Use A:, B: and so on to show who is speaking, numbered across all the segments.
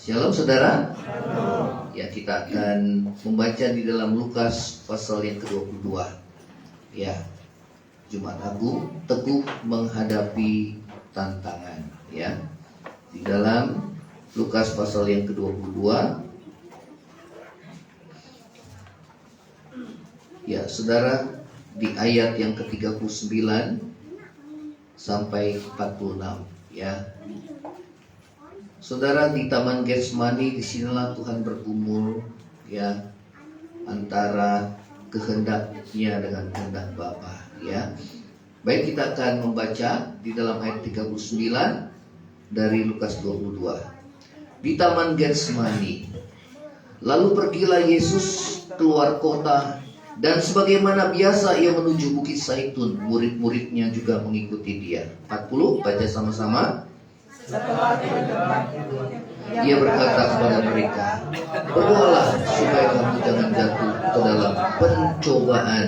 A: Shalom saudara. Ya, kita akan membaca di dalam Lukas pasal yang ke-22. Ya, Jumat Agung, teguh menghadapi tantangan. Ya, di dalam Lukas pasal yang ke-22. Ya, saudara, di ayat yang ke-39 sampai 46. Ya, saudara, di Taman Getsemani, disinilah Tuhan bergumul, ya, antara kehendaknya dengan kehendak Bapa. Ya, baik, kita akan membaca di dalam ayat 39 dari Lukas 22. Di Taman Getsemani, lalu pergilah Yesus keluar kota, dan sebagaimana biasa ia menuju Bukit Zaitun. Murid-muridnya juga mengikuti dia. 40, baca sama-sama. Ia berkata kepada mereka, berdoalah supaya kamu jangan jatuh ke dalam pencobaan.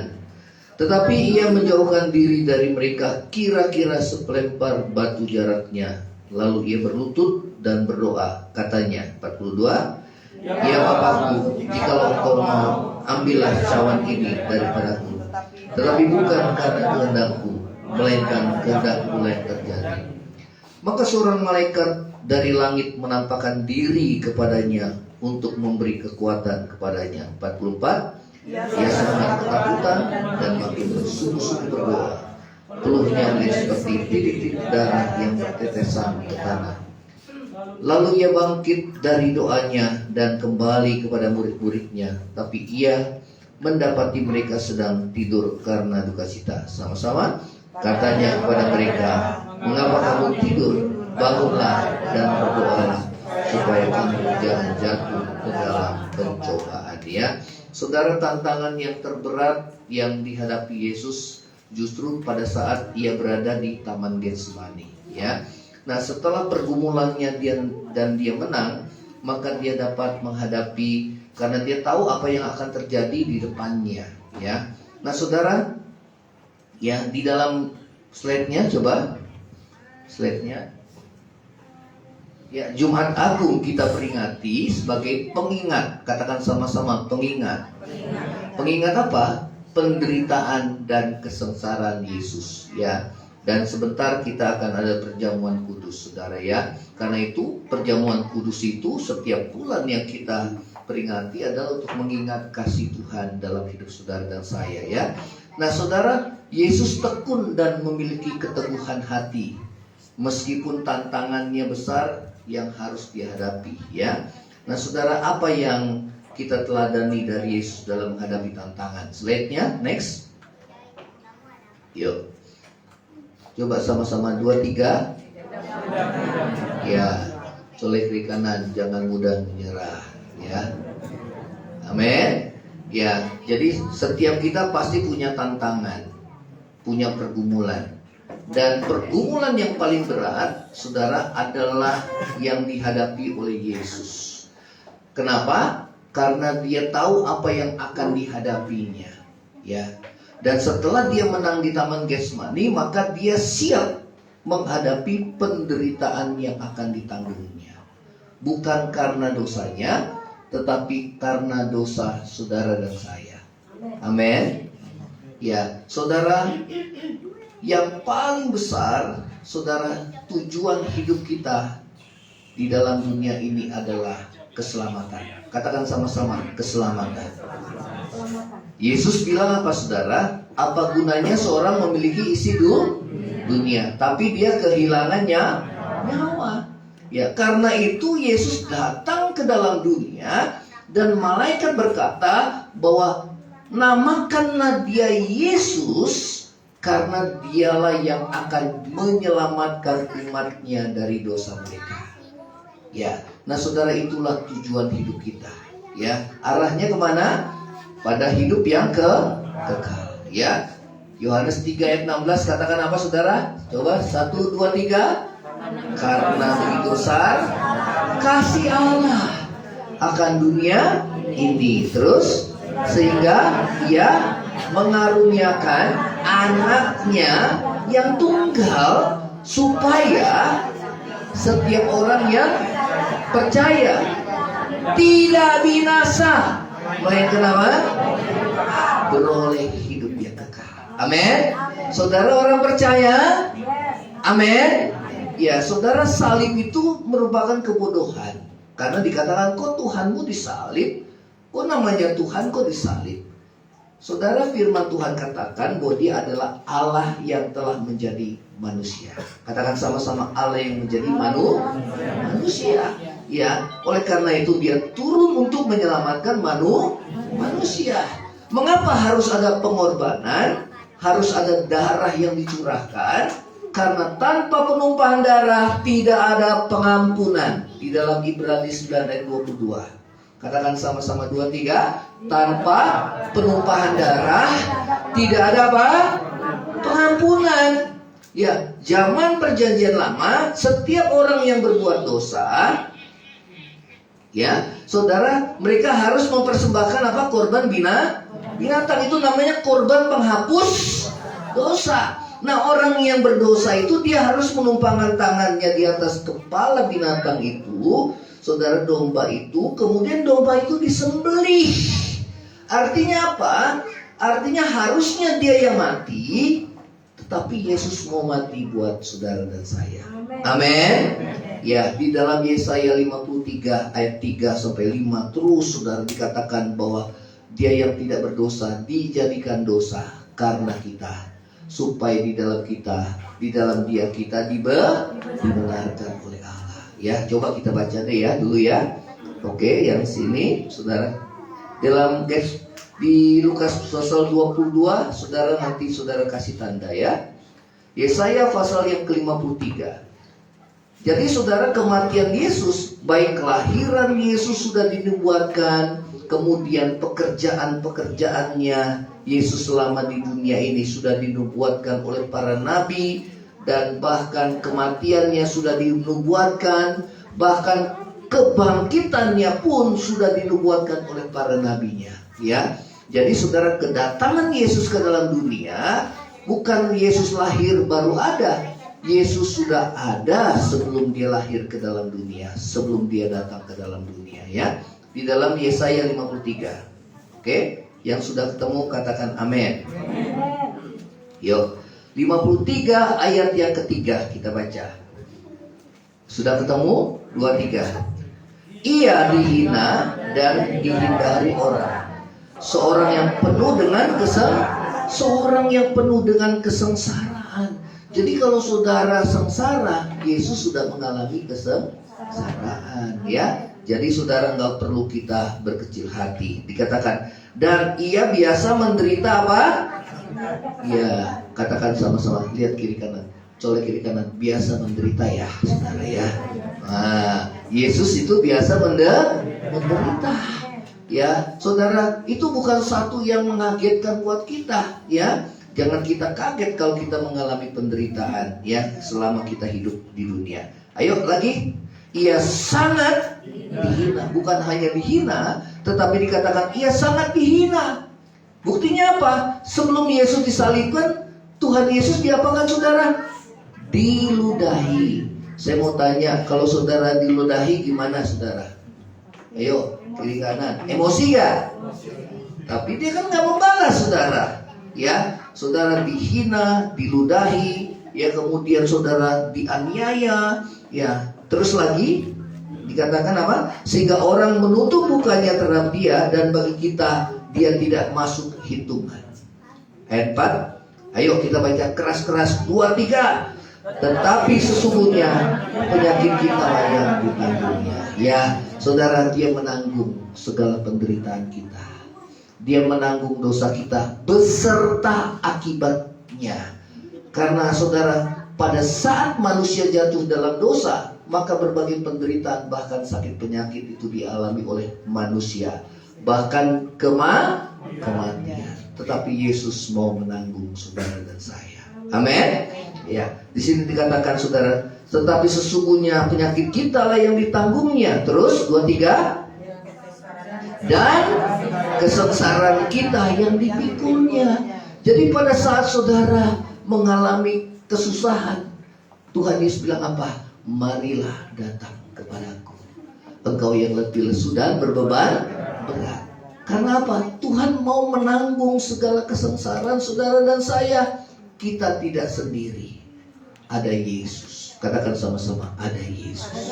A: Tetapi ia menjauhkan diri dari mereka kira-kira sepelempar batu jaraknya. Lalu ia berlutut dan berdoa, katanya, 42, ya Bapakku, jikalau engkau mau, ambillah cawan ini daripadaku, tetapi bukan karena kehendakku, melainkan kehendakmu yang terjadi. Maka seorang malaikat dari langit menampakkan diri kepadanya untuk memberi kekuatan kepadanya. 44, ia sangat ketakutan dan makin bersungguh-sungguh berdoa. Peluhnya seperti titik-titik darah yang bertetesan ke tanah. Lalu ia bangkit dari doanya dan kembali kepada murid-muridnya. Tapi ia mendapati mereka sedang tidur karena duka cita. Sama-sama, katanya kepada mereka, mengapa kamu tidur? Bangunlah dan berdoalah supaya kamu jangan jatuh ke dalam pencobaan. Ya, saudara, tantangan yang terberat yang dihadapi Yesus justru pada saat ia berada di Taman Getsemani. Ya, nah, setelah pergumulannya dan dia menang, maka dia dapat menghadapi, karena dia tahu apa yang akan terjadi di depannya. Ya, nah saudara, ya, di dalam slide-nya, coba slide-nya. Ya, Jumat Agung kita peringati sebagai pengingat. Katakan sama-sama, pengingat. Pengingat apa? Penderitaan dan kesengsaraan Yesus. Ya, dan sebentar kita akan ada perjamuan kudus, saudara, ya. Karena itu perjamuan kudus itu setiap bulan yang kita peringati adalah untuk mengingat kasih Tuhan dalam hidup saudara dan saya, ya. Nah saudara, Yesus tekun dan memiliki keteguhan hati meskipun tantangannya besar yang harus dihadapi, ya. Nah saudara, apa yang kita teladani dari Yesus dalam menghadapi tantangan? Slide-nya, next. Yuk, coba sama-sama 2, 3. Ya, colek kiri kanan, jangan mudah menyerah, ya. Amin. Ya, jadi setiap kita pasti punya tantangan, punya pergumulan. Dan pergumulan yang paling berat, saudara, adalah yang dihadapi oleh Yesus. Kenapa? Karena dia tahu apa yang akan dihadapinya, ya. Dan setelah dia menang di Taman Getsemani, maka dia siap menghadapi penderitaan yang akan ditanggungnya. Bukan karena dosanya, tetapi karena dosa saudara dan saya. Amin. Ya, saudara, yang paling besar, saudara, tujuan hidup kita di dalam dunia ini adalah keselamatan. Katakan sama-sama, keselamatan. Yesus bilang apa, saudara? Apa gunanya seorang memiliki isi dunia, tapi dia kehilangannya nyawa? Ya, karena itu Yesus datang ke dalam dunia dan malaikat berkata bahwa namakanlah dia Yesus, karena dialah yang akan menyelamatkan umatnya dari dosa mereka. Ya, nah saudara, itulah tujuan hidup kita. Ya, arahnya kemana? Pada hidup yang kekal. Ya, Yohanes 3 ayat 16 katakan apa, saudara? Coba 1, 2, 3. Karena begitu besar kasih Allah akan dunia ini, terus sehingga ia mengaruniakan anaknya yang tunggal supaya setiap orang yang percaya tidak binasa, melainkan apa? Beroleh hidup yang kekal. Amin. Saudara orang percaya? Amin. Ya, saudara, salib itu merupakan kebodohan. Karena dikatakan, kok Tuhanmu disalib? Kok namanya Tuhan kok disalib? Saudara, firman Tuhan katakan bahwa Dia adalah Allah yang telah menjadi manusia. Katakan sama-sama, Allah yang menjadi manusia. Ya, oleh karena itu Dia turun untuk menyelamatkan manusia. Mengapa harus ada pengorbanan? Harus ada darah yang dicurahkan? Karena tanpa penumpahan darah tidak ada pengampunan. Di dalam Ibrani 9 ayat 22. Katakan sama-sama 2-3. Tanpa penumpahan darah tidak ada apa? Pengampunan. Ya, zaman perjanjian lama, setiap orang yang berbuat dosa, ya, saudara, mereka harus mempersembahkan apa? Korban binatang. Itu namanya korban penghapus dosa. Nah, orang yang berdosa itu dia harus menumpangkan tangannya di atas kepala binatang itu, saudara, domba itu, kemudian domba itu disembelih. Artinya apa? Artinya harusnya dia yang mati, tetapi Yesus mau mati buat saudara dan saya. Amin. Ya, di dalam Yesaya 53 ayat 3 sampai 5 terus saudara dikatakan bahwa Dia yang tidak berdosa dijadikan dosa karena kita, supaya di dalam Dia kita dibenarkan oleh Allah. Ya, coba kita baca deh ya dulu ya. Oke, yang sini saudara. Dalam di Lukas pasal 22, saudara nanti saudara kasih tanda ya. Yesaya pasal yang ke-53. Jadi saudara, kematian Yesus, baik kelahiran Yesus sudah dinubuatkan, kemudian pekerjaan-pekerjaannya Yesus selama di dunia ini sudah dinubuatkan oleh para nabi, dan bahkan kematiannya sudah dinubuatkan, bahkan kebangkitannya pun sudah dinubuatkan oleh para nabinya. Ya, jadi saudara, kedatangan Yesus ke dalam dunia bukan Yesus lahir baru ada. Yesus sudah ada sebelum Dia lahir ke dalam dunia, sebelum Dia datang ke dalam dunia ya. Di dalam Yesaya 53. Oke, yang sudah ketemu katakan amin. Yuk, 53 ayat yang ketiga kita baca. Sudah ketemu? 23. Ia dihina dan dihindari orang. Seorang yang penuh dengan kesengsaraan. Jadi kalau saudara sengsara, Yesus sudah mengalami kesengsaraan ya. Jadi saudara, nggak perlu kita berkecil hati. Dikatakan, dan ia biasa menderita apa? Ya, katakan sama-sama, lihat kiri kanan, colek kiri kanan, biasa menderita ya saudara ya. Nah, Yesus itu biasa menderita. Ya, saudara, itu bukan satu yang mengagetkan buat kita ya. Jangan kita kaget kalau kita mengalami penderitaan ya selama kita hidup di dunia. Ayo lagi. Ia sangat dihina. Bukan hanya dihina, tetapi dikatakan ia sangat dihina. Buktinya apa? Sebelum Yesus disalibkan, Tuhan Yesus diapakan saudara? Diludahi. Saya mau tanya, kalau saudara diludahi gimana saudara? Ayo, kiri kanan. Emosi gak? Tapi dia kan gak membalas saudara. Ya, saudara dihina, diludahi, ya, kemudian saudara dianiaya, ya. Terus lagi dikatakan apa? Sehingga orang menutup mukanya terhadap Dia, dan bagi kita Dia tidak masuk hitungan. Ayat 4. Ayo kita baca keras-keras 2-3. Tetapi sesungguhnya penyakit kita yang ditanggungnya. Ya, saudara, Dia menanggung segala penderitaan kita. Dia menanggung dosa kita beserta akibatnya. Karena saudara, pada saat manusia jatuh dalam dosa, maka berbagai penderitaan, bahkan sakit penyakit itu dialami oleh manusia, bahkan kematian. Tetapi Yesus mau menanggung saudara dan saya. Amin. Ya, di sini dikatakan saudara, tetapi sesungguhnya penyakit kita lah yang ditanggungnya. Terus 2-3. Dan kesengsaraan kita yang dipikulnya. Jadi pada saat saudara mengalami kesusahan, Tuhan Yesus bilang apa? Marilah datang kepadaku. engkau yang letih lesu dan berbeban berat. Karena apa? Tuhan mau menanggung segala kesengsaraan saudara dan saya. Kita tidak sendiri. Ada Yesus. Katakan sama-sama, ada Yesus.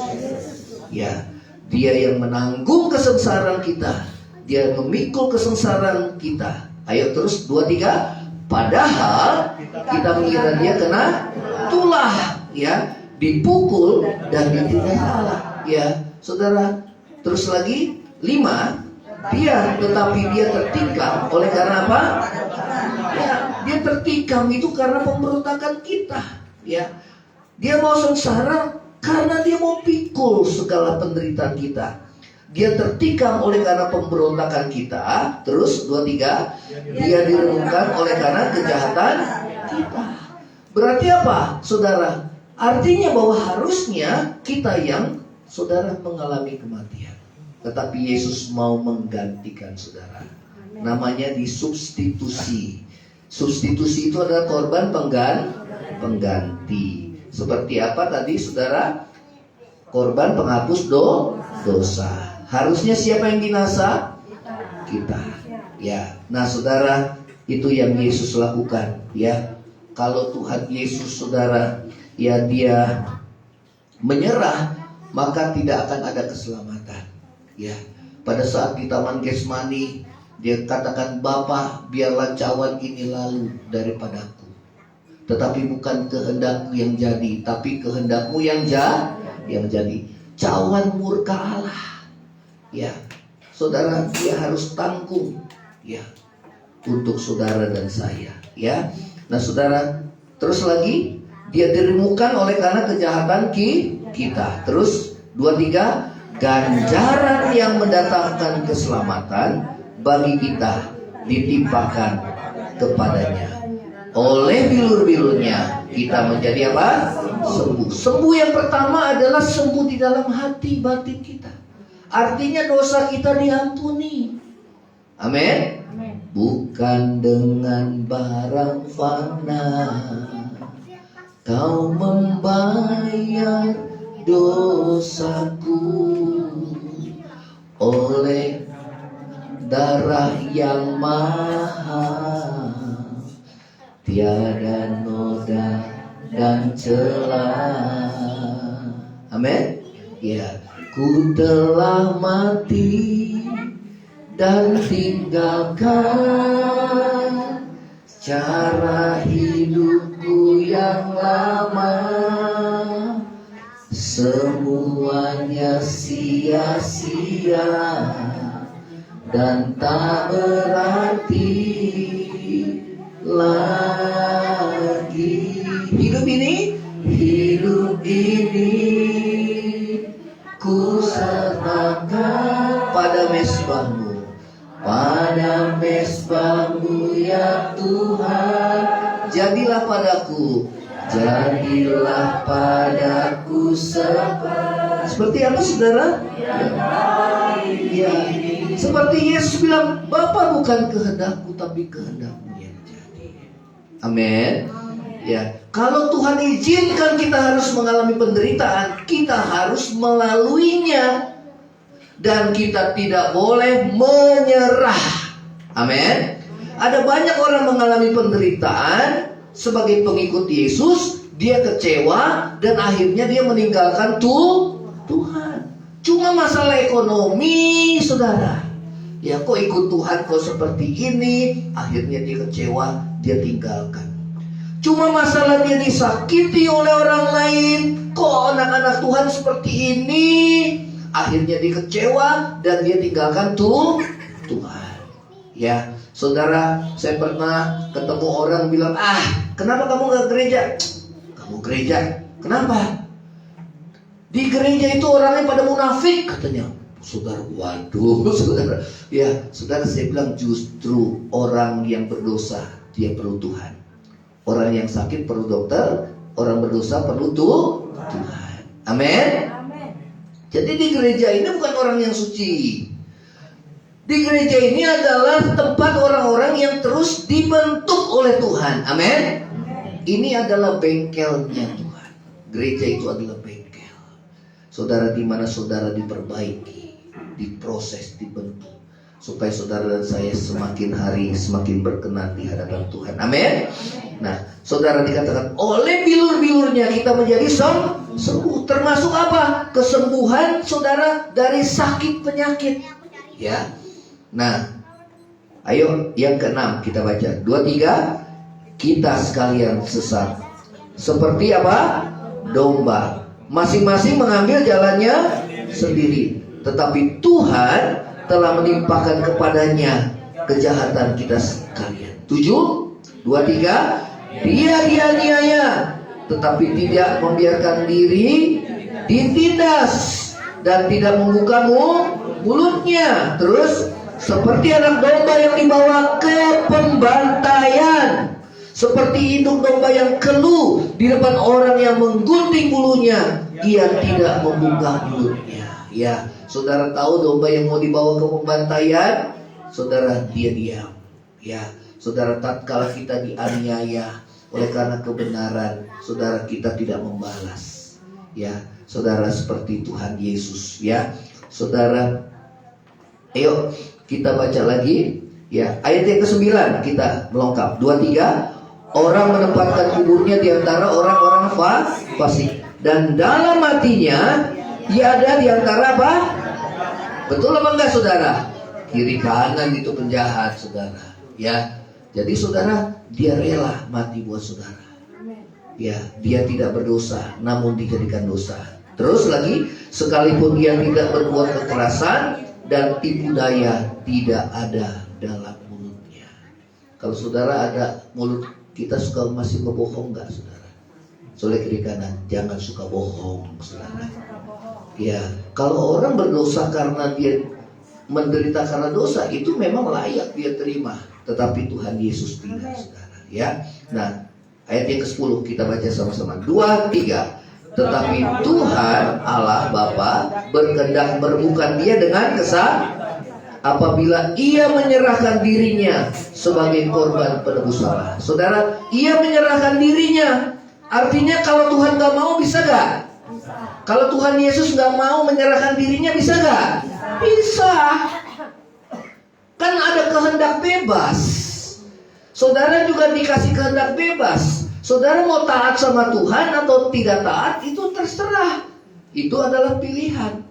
A: Ya, Dia yang menanggung kesengsaraan kita. Dia memikul kesengsaraan kita. Ayo terus 2, 3. Padahal kita mengira Dia kena tulah, ya, dipukul dan ditindas Allah, ya, saudara. Terus lagi 5. Tetapi dia tertikam oleh karena apa? Ya, dia tertikam itu karena pemberontakan kita, ya. Dia mau sengsara karena dia mau pikul segala penderitaan kita. Dia tertikam oleh karena pemberontakan kita. Terus 2, 3. Dia direnungkan oleh karena kejahatan kita. Berarti apa, saudara? Artinya bahwa harusnya kita yang, saudara, mengalami kematian. Tetapi Yesus mau menggantikan saudara. Namanya disubstitusi. Substitusi itu adalah korban pengganti. Seperti apa tadi, saudara? Korban penghapus dosa. Harusnya siapa yang binasa? Kita. Ya. Nah, saudara, itu yang Yesus lakukan, ya. Kalau Tuhan Yesus, saudara, ya, Dia menyerah, maka tidak akan ada keselamatan. Ya. Pada saat di Taman Getsemani, Dia katakan, Bapa, biarlah cawan ini lalu daripadaku. Tetapi bukan kehendakku yang jadi, tapi kehendakmu yang jadi. Cawan murka Allah. Ya, saudara, Dia harus tanggung, ya, untuk saudara dan saya, ya. Nah, saudara, terus lagi Dia diremukan oleh karena kejahatan kita. Terus 2, 3. Ganjaran yang mendatangkan keselamatan bagi kita ditimpakan kepadanya. Oleh bilur-bilurnya kita menjadi apa? Sembuh. Sembuh yang pertama adalah sembuh di dalam hati batin kita. Artinya dosa kita diampuni. Amin. Bukan dengan barang fana Kau membayar dosaku, oleh darah yang mahal, tiada noda dan celah. Amin. Ya. Ku telah mati dan tinggalkan cara hidupku yang lama. Semuanya sia-sia dan tak berarti lagi. Hidup ini ku serahkan pada mesbah-Mu ya Tuhan. Jadilah padaku seperti apa, saudara? Ya. Seperti Yesus bilang, Bapa, bukan kehendakku tapi kehendak-Mu yang jadi. Amin. Ya, kalau Tuhan izinkan kita harus mengalami penderitaan, kita harus melaluinya. Dan kita tidak boleh menyerah. Amin. Ada banyak orang mengalami penderitaan sebagai pengikut Yesus. Dia kecewa dan akhirnya dia meninggalkan Tuhan. Cuma masalah ekonomi, saudara. Ya, kok ikut Tuhan kok seperti ini. Akhirnya dia kecewa, dia tinggalkan. Cuma masalah dia disakiti oleh orang lain. Kok anak-anak Tuhan seperti ini? Akhirnya dia kecewa dan dia tinggalkan Tuhan. Ya, saudara, saya pernah ketemu orang bilang, kenapa kamu gak gereja? Kamu gereja, kenapa? Di gereja itu orangnya pada munafik, katanya. Saudara, waduh, saudara. Ya, saudara, saya bilang justru orang yang berdosa, dia perlu Tuhan. Orang yang sakit perlu dokter, orang berdosa perlu Tuhan. Amin. Jadi di gereja ini bukan orang yang suci. Di gereja ini adalah tempat orang-orang yang terus dibentuk oleh Tuhan. Amin. Ini adalah bengkelnya Tuhan. Gereja itu adalah bengkel. Saudara, di mana saudara diperbaiki, diproses, dibentuk, supaya saudara dan saya semakin hari semakin berkenan di hadapan Tuhan. Amin. Nah, saudara, dikatakan oleh bilur-bilurnya kita menjadi sembuh. Termasuk apa? Kesembuhan saudara dari sakit penyakit. Ya. Nah, ayo yang keenam kita baca 23. Kita sekalian sesat seperti apa? Domba, masing-masing mengambil jalannya sendiri, tetapi Tuhan telah menimpakan kepadanya kejahatan kita sekalian. 7:23. Dia dianiaya, tetapi tidak membiarkan diri ditindas dan tidak membuka mulutnya. Terus, seperti anak domba yang dibawa ke pembantaian, seperti induk domba yang keluh di depan orang yang menggunting bulunya, ia tidak membuka mulutnya. Ya, saudara tahu domba yang mau dibawa ke pembantaian, saudara, dia diam. Ya, saudara, tatkala kita dianiaya oleh karena kebenaran, saudara, kita tidak membalas. Ya, saudara, seperti Tuhan Yesus. Ya, saudara, ayo kita baca lagi. Ya, ayat yang ke-9 kita melengkap. 23. Orang menempatkan kuburnya di antara orang-orang fasik, dan dalam hatinya dia ada di antara apa? Betul apa enggak, saudara? Kiri kanan itu penjahat, saudara. Ya, jadi saudara, dia rela mati buat saudara. Ya, dia tidak berdosa, namun dijadikan dosa. Terus lagi, sekalipun dia tidak berbuat kekerasan dan tipu daya tidak ada dalam mulutnya. Kalau saudara ada mulut, kita suka masih berbohong nggak, saudara? Soleh kiri kanan, jangan suka bohong, saudara. Ya, kalau orang berdosa karena dia menderita karena dosa, itu memang layak dia terima. Tetapi Tuhan Yesus tidak, saudara. Ya, nah ayat yang ke-10 kita baca sama-sama. 2-3. Tetapi Tuhan Allah Bapa berkehendak merebukan dia dengan apabila ia menyerahkan dirinya sebagai korban penebus salah. Saudara, ia menyerahkan dirinya. Artinya kalau Tuhan gak mau, bisa gak? Kalau Tuhan Yesus gak mau menyerahkan dirinya, bisa gak? Bisa. Kan ada kehendak bebas. Saudara juga dikasih kehendak bebas. Saudara mau taat sama Tuhan atau tidak taat, itu terserah. Itu adalah pilihan.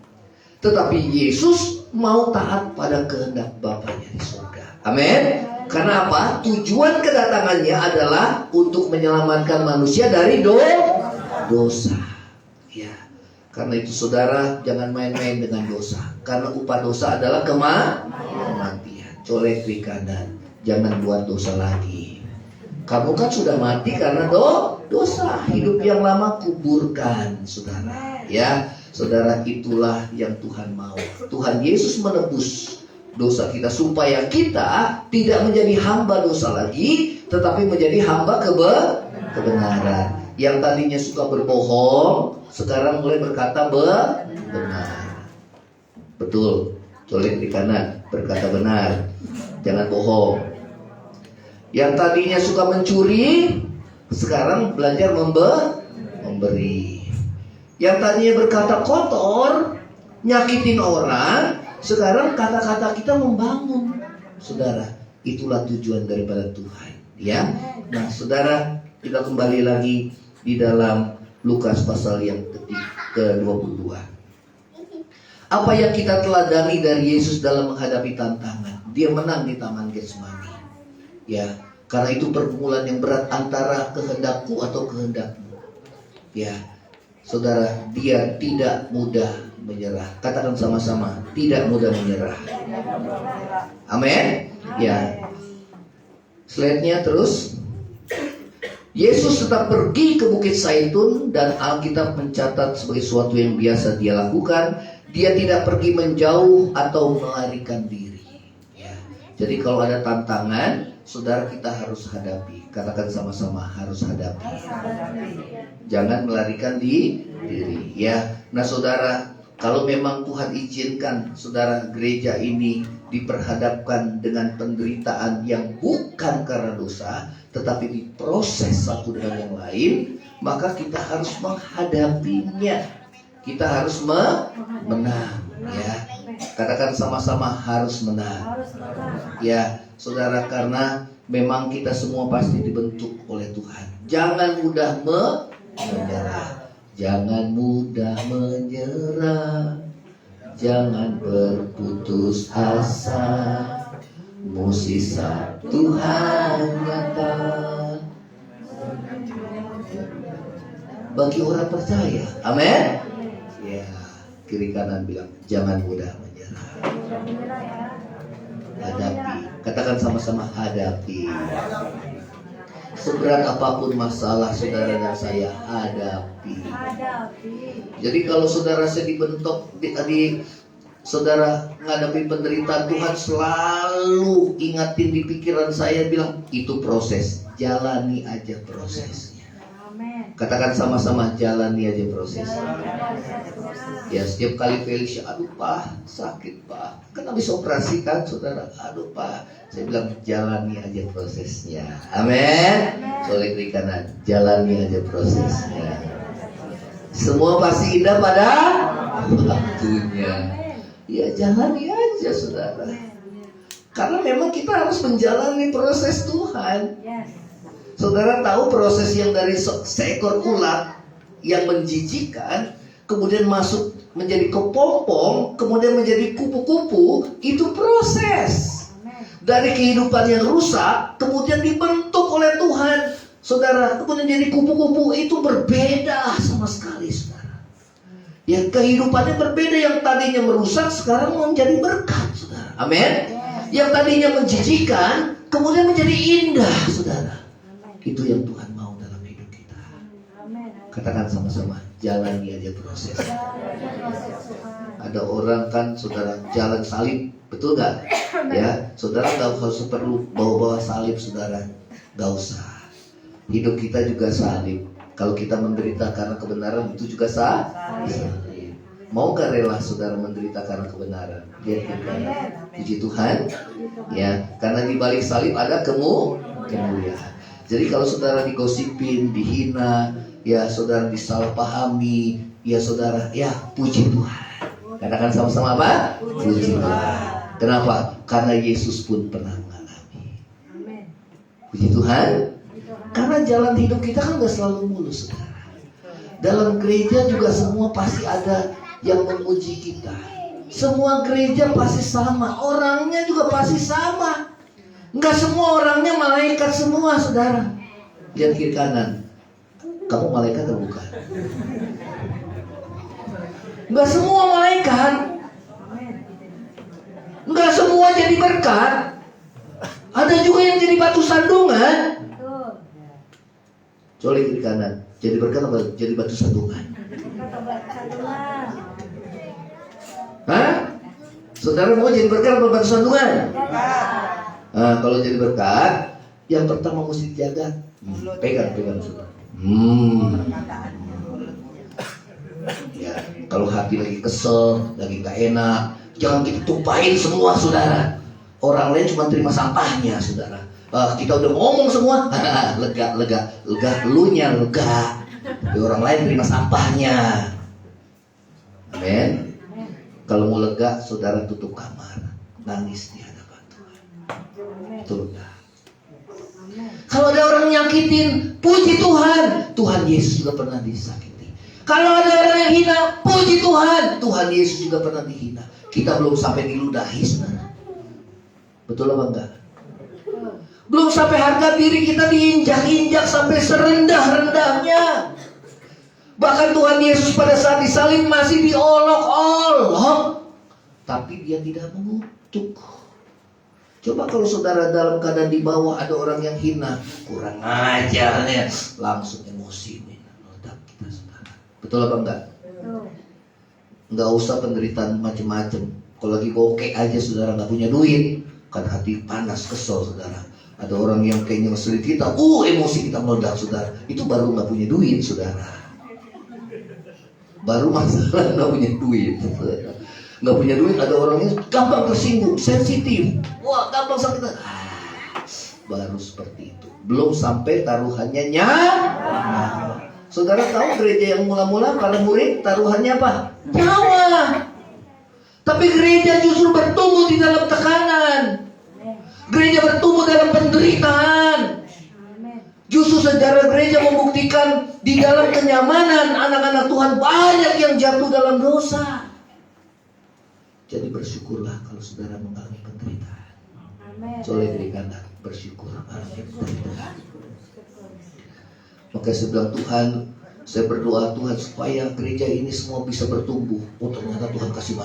A: Tetapi Yesus mau taat pada kehendak Bapaknya di surga. Amin. Karena apa? Tujuan kedatangannya adalah untuk menyelamatkan manusia dari dosa. Ya. Karena itu saudara, jangan main-main dengan dosa. Karena upah dosa adalah kematian. Colek di kanan, jangan buat dosa lagi. Kamu kan sudah mati karena dosa. Hidup yang lama kuburkan, saudara. Ya. Saudara, itulah yang Tuhan mau. Tuhan Yesus menebus dosa kita supaya kita tidak menjadi hamba dosa lagi, tetapi menjadi hamba kebenaran. Yang tadinya suka berbohong, sekarang mulai berkata benar. Betul. Colek di kanan, berkata benar. Jangan bohong. Yang tadinya suka mencuri, sekarang belajar memberi. Yang tadinya berkata kotor, nyakitin orang, sekarang kata-kata kita membangun. Saudara, itulah tujuan daripada Tuhan. Ya, nah saudara, kita kembali lagi di dalam Lukas pasal yang ke-22. Apa yang kita teladani dari Yesus dalam menghadapi tantangan? Dia menang di Taman Getsemani. Ya, karena itu pergumulan yang berat antara kehendakku atau kehendakmu. Ya. Saudara, dia tidak mudah menyerah. Katakan sama-sama, tidak mudah menyerah. Amin. Ya. Slide-nya terus. Yesus tetap pergi ke Bukit Zaitun dan Alkitab mencatat sebagai sesuatu yang biasa dia lakukan. Dia tidak pergi menjauh atau melarikan diri. Ya. Jadi kalau ada tantangan, saudara, kita harus hadapi. Katakan sama-sama, harus hadapi. Jangan melarikan diri. Ya. Nah saudara, kalau memang Tuhan izinkan saudara gereja ini diperhadapkan dengan penderitaan yang bukan karena dosa, tetapi diproses satu dengan yang lain, maka kita harus menghadapinya. kita harus menang, ya. Katakan sama-sama harus menang. Ya, saudara, karena memang kita semua pasti dibentuk oleh Tuhan. Jangan mudah menyerah. Jangan mudah menyerah. Jangan berputus asa. Mukjizat Tuhan nyata bagi orang percaya. Amin. Ya, kiri kanan bilang jangan mudah menyerah. Hadapi. Katakan sama-sama hadapi. Seberat apapun masalah saudara dan saya hadapi. Jadi kalau saudara saya dibentuk saudara menghadapi penderitaan, Tuhan selalu ingatin di pikiran saya, bilang itu proses, jalani aja prosesnya. Katakan sama-sama jalani aja prosesnya. Ya, setiap kali Felicia, aduh Pak, sakit Pak, kan habis operasi kan saudara, aduh Pak, saya bilang jalani aja prosesnya. Amin. Soleh kiri kanan, jalani aja prosesnya. Semua pasti indah pada waktunya. Ya jalani aja saudara. Karena memang kita harus menjalani proses Tuhan. Saudara tahu proses yang dari seekor ulat yang menjijikan, kemudian masuk menjadi kepompong, kemudian menjadi kupu-kupu, itu proses. Dari kehidupan yang rusak, kemudian dibentuk oleh Tuhan. Saudara, kemudian jadi kupu-kupu, itu berbeda sama sekali saudara. Yang kehidupannya berbeda, yang tadinya merusak sekarang menjadi berkat saudara. Amin. Yang tadinya menjijikan kemudian menjadi indah saudara. Itu yang Tuhan mau dalam hidup kita. Katakan sama-sama jalani aja proses. Ada orang kan saudara jalan salib, betul gak? Ya, saudara gak usah perlu bawa-bawa salib saudara, gak usah. Hidup kita juga salib. Kalau kita menderita karena kebenaran, itu juga salib. Mau gak rela saudara menderita karena kebenaran? Lihat kita, puji Tuhan. Ya, karena di balik salib ada kemuliaan. Jadi kalau saudara digosipin, dihina, ya saudara disalahpahami, ya saudara, ya puji Tuhan. Katakan sama-sama apa? Puji Tuhan. Kenapa? Karena Yesus pun pernah mengalami. Puji Tuhan. Karena jalan hidup kita kan gak selalu mulus saudara. Dalam gereja juga semua pasti ada yang memuji kita. Semua gereja pasti sama, orangnya juga pasti sama. Enggak semua orangnya malaikat semua saudara. Lihat kiri kanan, kamu malaikat atau bukan? Enggak semua malaikat. Enggak semua jadi berkat. Ada juga yang jadi batu sandungan. Coba kiri kanan, jadi berkat atau jadi batu sandungan? Hah? Saudara mau jadi berkat atau batu sandungan? Nah, kalau jadi berkat, yang pertama mesti dijaga. Pegang saudara. Ya, kalau hati lagi kesel, lagi gak enak, jangan kita tumpahin semua saudara. Orang lain cuma terima sampahnya saudara. Kita udah ngomong semua, lega, elunya lega. Tapi orang lain terima sampahnya. Amin. Kalau mau lega, saudara tutup kamar, nangis di hadapan Tuhan. Betul enggak? Kalau ada orang nyakitin, puji Tuhan. Tuhan Yesus juga pernah disakiti. Kalau ada orang yang hina, puji Tuhan. Tuhan Yesus juga pernah dihina. Kita belum sampai diludahi saudara. Betul apa enggak? Belum sampai harga diri kita diinjak-injak sampai serendah-rendahnya. Bahkan Tuhan Yesus pada saat disalib masih diolok-olok, tapi dia tidak mengutuk. Coba kalau saudara dalam keadaan di bawah ada orang yang hina, kurang ajarnya, langsung emosi meledak kita saudara. Betul apa enggak? Enggak usah penderitaan macam-macam. Kalau lagi bokeh aja saudara nggak punya duit, kan hati panas kesel saudara. Ada orang yang kayaknya ngeselin kita, emosi kita meledak saudara. Itu baru nggak punya duit saudara. Baru masalah nggak punya duit. Nggak punya duit, ada orangnya gampang tersinggung, sensitif, gampang sakit. Baru seperti itu. Belum sampai taruhannya nyawa. Saudara tahu gereja yang mula-mula para murid taruhannya apa? Nyawa. Tapi gereja justru bertumbuh di dalam tekanan. Gereja bertumbuh dalam penderitaan. Justru sejarah gereja membuktikan di dalam kenyamanan anak-anak Tuhan banyak yang jatuh dalam dosa. Jadi bersyukurlah kalau saudara mengalami penderitaan. Soleh berikan bersyukur mengalami penderitaan. Maka saya bilang, Tuhan, saya berdoa Tuhan supaya gereja ini semua bisa bertumbuh. Oh ternyata Tuhan kasih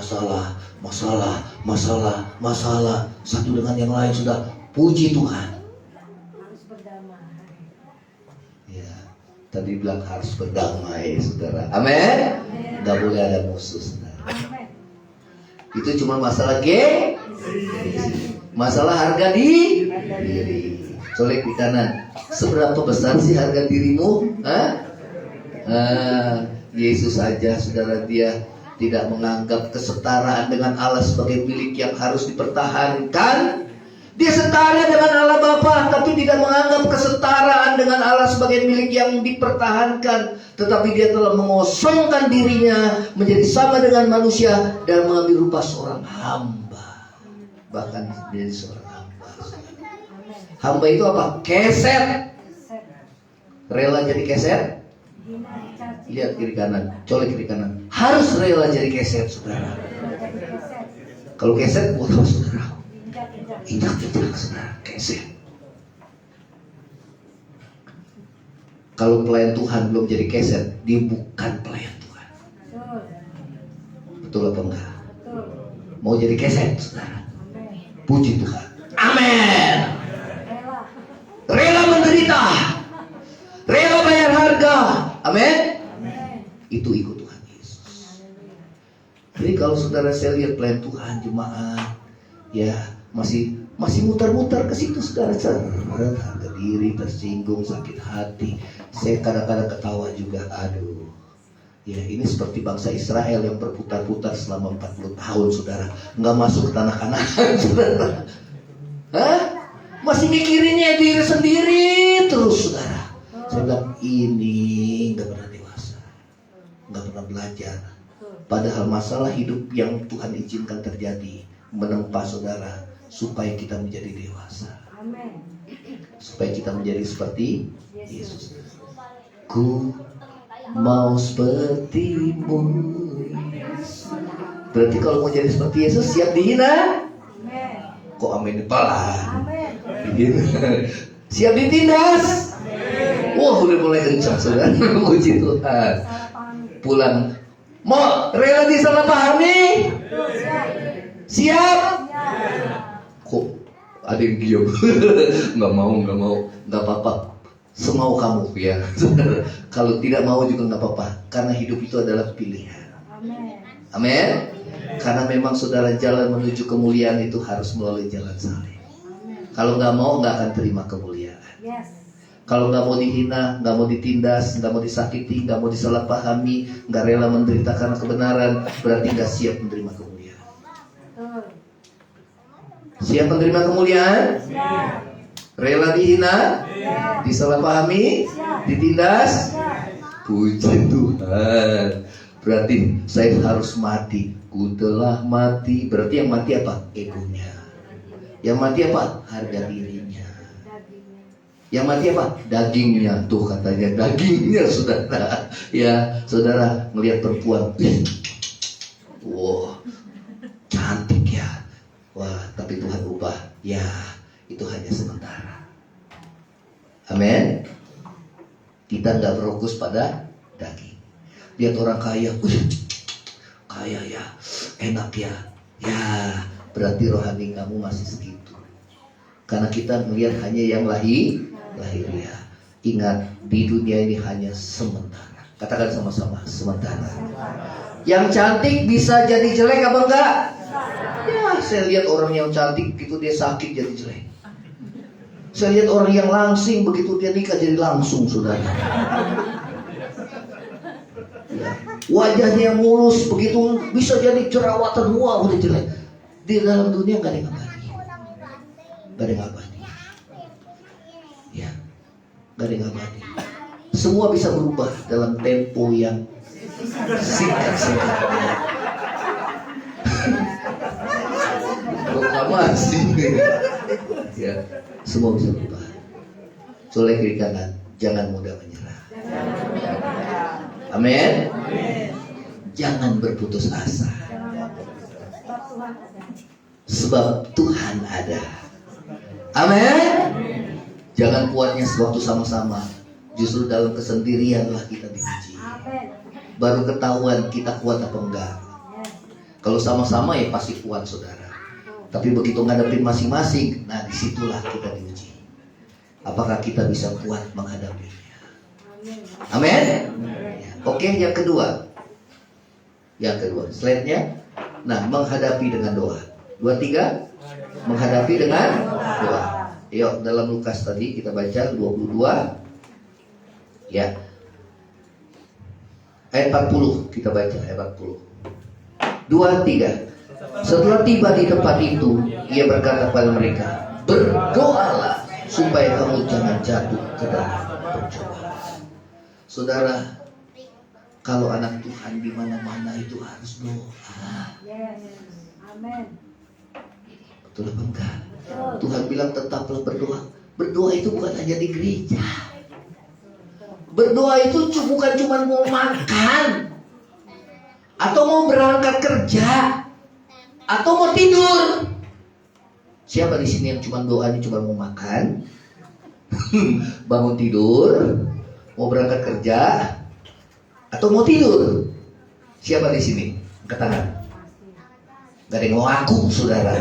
A: masalah satu dengan yang lain. Sudah, puji Tuhan.
B: Harus berdamai.
A: Ya, tadi bilang harus berdamai, saudara. Amin. Gak boleh ada musuh, saudara.
B: Amin.
A: Itu cuma masalah masalah harga diri. Colek di kanan. Seberapa besar sih harga dirimu? Yesus saja, saudara, dia tidak menganggap kesetaraan dengan Allah sebagai milik yang harus dipertahankan. Dia setara dengan Allah Bapa, tapi tidak menganggap kesetaraan dengan Allah sebagai milik yang dipertahankan. Tetapi dia telah mengosongkan dirinya menjadi sama dengan manusia dan mengambil rupa seorang hamba. Bahkan menjadi seorang hamba. Hamba itu apa? Keset. Rela jadi keset. Lihat kiri kanan, colek kiri kanan. Harus rela jadi keset, saudara. Kalau keset buat apa, saudara? Injak-injak, saudara. Keset. Kalau pelayan Tuhan belum jadi keset, dia bukan pelayan Tuhan. Betul apa enggak? Mau jadi keset, saudara? Puji Tuhan. Amin. Rela menderita, rela bayar harga. Amin. Itu ikut Tuhan Yesus. Jadi kalau saudara, saya lihat pelayan Tuhan, jemaat, ya masih muter-muter ke situ, saudara, harga diri, tersinggung, sakit hati. Saya kadang-kadang ketawa juga. Aduh, ya ini seperti bangsa Israel yang berputar-putar selama 40 tahun, saudara, nggak masuk ke tanah Kanaan, saudara. Masih mikirinnya diri sendiri terus, saudara. Saya bilang, ini nggak pernah dewasa, nggak pernah belajar. Padahal masalah hidup yang Tuhan izinkan terjadi menempa saudara supaya kita menjadi dewasa.
B: Amin.
A: Supaya kita menjadi seperti Yesus. Ku mau sepertimu. Berarti kalau mau jadi seperti Yesus, siap dihina. Kok amin pelan? Siap ditindas. Wah, udah mulai kencang, saudara. Puji Tuhan. Pulang, mau rela disalahpahami? Siap? Kok ada yang diam? Nggak mau, nggak apa-apa. Semau kamu, ya. Kalau tidak mau juga nggak apa-apa, karena hidup itu adalah pilihan. Amin. Karena memang saudara, jalan menuju kemuliaan itu harus melalui jalan salib. Kalau nggak mau, nggak akan terima kemuliaan. Kalau nggak mau dihina, nggak mau ditindas, nggak mau disakiti, nggak mau disalahpahami, nggak rela menderita karena kebenaran, berarti nggak siap menerima kemuliaan. Siap menerima kemuliaan? Rela dihina, disalahpahami, ditindas? Puji Tuhan. Berarti saya harus mati. Ku telah mati. Berarti yang mati apa? Egonya. Yang mati apa? Harga dirinya. Yang mati apa? Dagingnya. Tuh katanya dagingnya, saudara. Ya, saudara melihat perempuan, wah, cantik ya. Wah, tapi Tuhan ubah. Ya, itu hanya sementara. Amin. Kita nggak berfokus pada daging. Lihat orang kaya, kaya ya, enak ya. Ya, berarti rohani kamu masih segitu. Karena kita melihat hanya yang lahiriah. Ingat, di dunia ini hanya sementara. Katakan sama-sama, sementara. Yang cantik bisa jadi jelek apa enggak? Ya, saya lihat orang yang cantik begitu dia sakit jadi jelek. Saya lihat orang yang langsing begitu dia nikah jadi langsung, saudara. Ya. Wajahnya yang mulus begitu bisa jadi jerawatan, wah udah jelek. Di dalam dunia gak ada yang abadi. Gak ada yang abadi. Ya, gak ada yang abadi. semua bisa berubah dalam tempo yang singkat. Proklamasi. Ya, semua bisa berubah. Colek kiri kanan, jangan mudah menyerah. Amin. Jangan berputus asa. Sebab Tuhan ada. Amin. Jangan kuatnya sewaktu sama-sama. Justru dalam kesendirianlah kita diuji. Baru ketahuan kita kuat apa enggak. Kalau sama-sama ya pasti kuat, saudara. Tapi begitu ngadepin masing-masing, nah disitulah kita diuji. Apakah kita bisa kuat menghadapinya? Amin. Oke, yang kedua. Slide-nya. Nah, menghadapi dengan doa. 23. Menghadapi dengan doa. Yuk, dalam Lukas tadi kita baca 22. Ya. Ayat 40 kita baca, ayat 40. 23. Setelah tiba di tempat itu, ia berkata kepada mereka, berdoalah supaya kamu jangan jatuh ke dalam pencobaan. Saudara, kalau anak Tuhan di mana-mana itu harus doa.
B: Amin.
A: Betul apa enggak? Tuhan bilang tetaplah berdoa. Berdoa itu bukan hanya di gereja. Berdoa itu bukan cuma mau makan, atau mau berangkat kerja, atau mau tidur. Siapa di sini yang cuma doanya cuma mau makan, bangun tidur, mau berangkat kerja, atau mau tidur? Siapa di sini? Angkat tangan. Gak ada yang mau aku, saudara.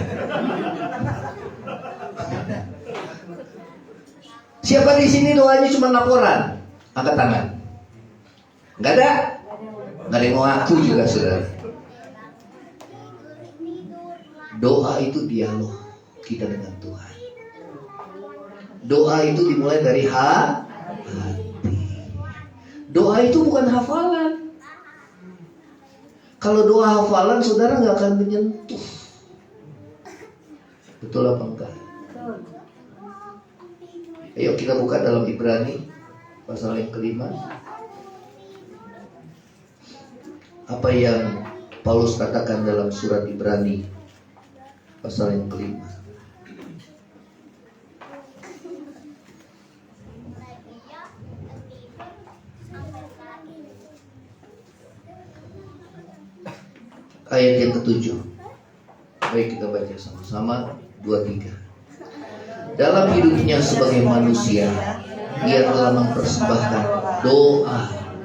A: Siapa di sini doanya cuma laporan? Angkat tangan. Gak ada? Gak ada yang mau aku juga, saudara. Doa itu dialog kita dengan Tuhan. Doa itu dimulai dari hati. Doa itu bukan hafalan. Kalau doa hafalan, saudara gak akan menyentuh. Betul apa enggak? Ayo kita buka dalam Ibrani pasal yang kelima. Apa yang Paulus katakan dalam surat Ibrani pasal yang kelima. Ayat yang ke-7. Baik, kita baca sama-sama. 23. Dalam hidupnya sebagai manusia, ia telah mempersembahkan doa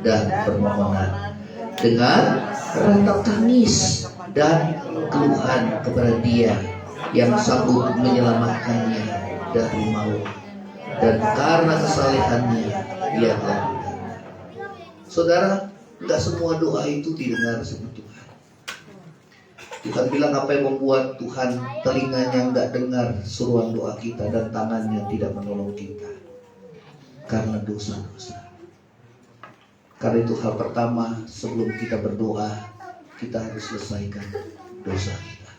A: dan permohonan dengan ratap tangis dan keluhan kepada Dia yang sanggup menyelamatkannya dari maut, dan karena kesalehannya ia telah berkata. Saudara, enggak semua doa itu didengar sama Tuhan. Tuhan bilang apa yang membuat Tuhan telinganya enggak dengar seruan doa kita dan tangannya tidak menolong kita? Karena dosa-dosa. Karena itu hal pertama sebelum kita berdoa, kita harus selesaikan dosa kita.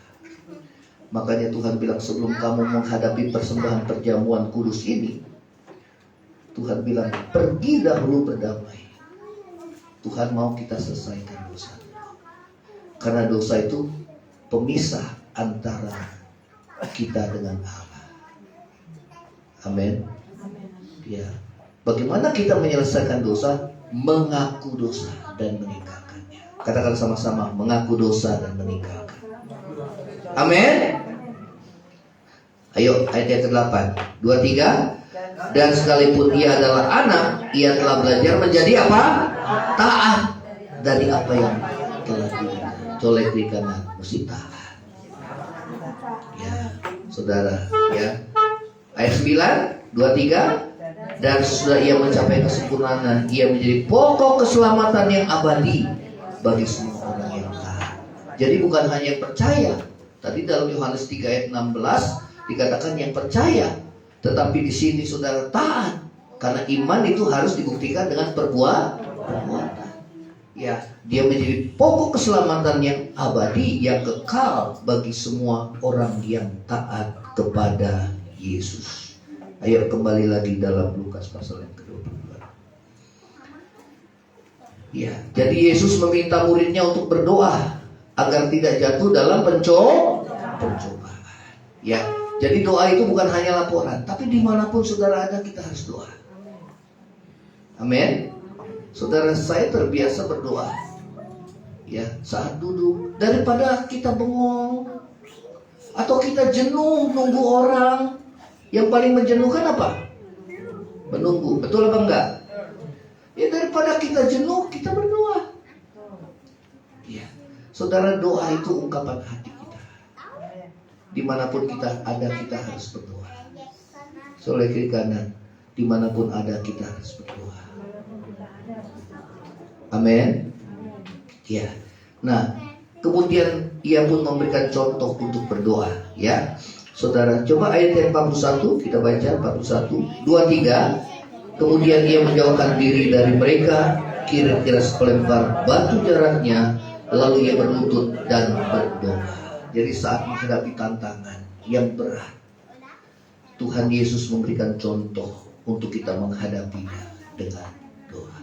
A: Makanya Tuhan bilang sebelum kamu menghadapi persembahan perjamuan kudus ini, Tuhan bilang pergi dahulu berdamai. Tuhan mau kita selesaikan dosa. Karena dosa itu pemisah antara kita dengan Allah. Amin. Ya. Bagaimana kita menyelesaikan dosa? Mengaku dosa dan meninggalkannya. Katakan sama-sama, mengaku dosa dan meninggalkan. Amin. Ayo, ayat yang ke-8. 23. Dan sekalipun ia adalah anak, ia telah belajar menjadi apa? Taat dari apa yang telah diberikan. Colek di kanan, mesti taat. Ya, saudara, ya. Ayat 9, 23. Dan sudah ia mencapai kesempurnaan, ia menjadi pokok keselamatan yang abadi bagi semua orang yang taat. Jadi bukan hanya yang percaya. Tadi dalam Yohanes 3 ayat 16 dikatakan yang percaya, tetapi di sini saudara taat. Karena iman itu harus dibuktikan dengan perbuatan. Ya, dia menjadi pokok keselamatan yang abadi, yang kekal bagi semua orang yang taat kepada Yesus. Ayo kembali lagi dalam Lukas pasal yang ke-22. Ya, jadi Yesus meminta muridnya untuk berdoa agar tidak jatuh dalam pencobaan. Ya, jadi doa itu bukan hanya laporan, tapi dimanapun saudara ada kita harus doa. Amin. Saudara, saya terbiasa berdoa. Ya, saat duduk, daripada kita bengong atau kita jenuh nunggu orang. Yang paling menjenuhkan apa? Menunggu. Betul apa enggak? Ya, daripada kita jenuh, kita berdoa. Ya, saudara, doa itu ungkapan hati kita. Dimanapun kita ada, kita harus berdoa. Soleh kiri kanan, dimanapun ada, kita harus berdoa. Amin. Ya. Nah, kemudian ia pun memberikan contoh untuk berdoa. Ya, saudara, coba ayat yang 41 kita baca. 41, 23. Kemudian ia menjauhkan diri dari mereka, kira-kira sekelempar batu jaraknya, lalu ia berlutut dan berdoa. Jadi saat menghadapi tantangan yang berat, Tuhan Yesus memberikan contoh untuk kita menghadapinya dengan doa.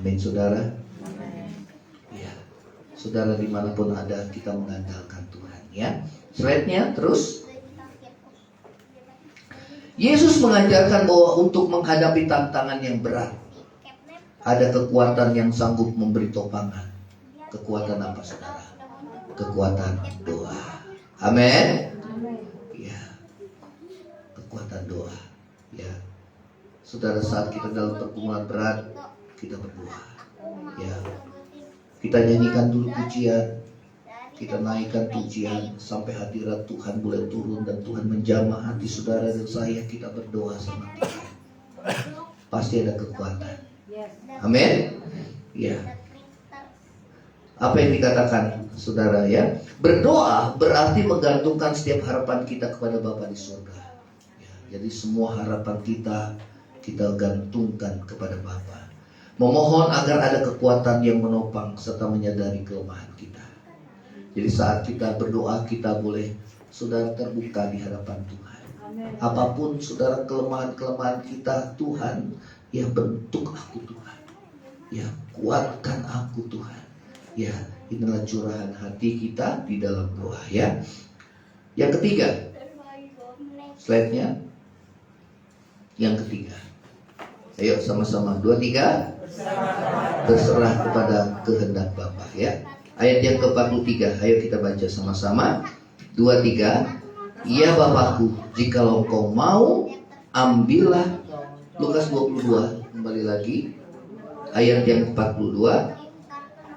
A: Amin, saudara. Ya, saudara, dimanapun ada, kita mengandalkan Tuhan. Ya, slide-nya terus. Yesus mengajarkan bahwa untuk menghadapi tantangan yang berat, ada kekuatan yang sanggup memberi topangan. Kekuatan apa, saudara? Kekuatan doa. Amin. Ya, kekuatan doa. Ya, saudara, saat kita dalam pergumulan berat, kita berdoa. Ya, kita nyanyikan dulu pujian, kita naikkan pujian sampai hadirat Tuhan boleh turun dan Tuhan menjamah hati saudara dan saya. Kita berdoa sama Tuhan, pasti ada kekuatan. Amin. Ya, apa yang dikatakan saudara, ya, berdoa berarti menggantungkan setiap harapan kita kepada Bapa di surga. Ya, jadi semua harapan kita gantungkan kepada Bapa. Memohon agar ada kekuatan yang menopang serta menyadari kelemahan kita. Jadi saat kita berdoa, kita boleh saudara terbuka di hadapan Tuhan. Apapun saudara kelemahan-kelemahan kita, Tuhan, ya, bentuk aku Tuhan. Ya, kuatkan aku Tuhan. Ya, inilah curahan hati kita di dalam doa. Ya, yang ketiga, slide-nya. Yang ketiga, ayo sama-sama 2, 3. Berserah kepada kehendak Bapa. Ya, ayat yang ke-43, ayo kita baca sama-sama. 2, 3. Ya Bapakku, jikalau Engkau mau, ambillah. Lukas 22, kembali lagi. Ayat yang 42.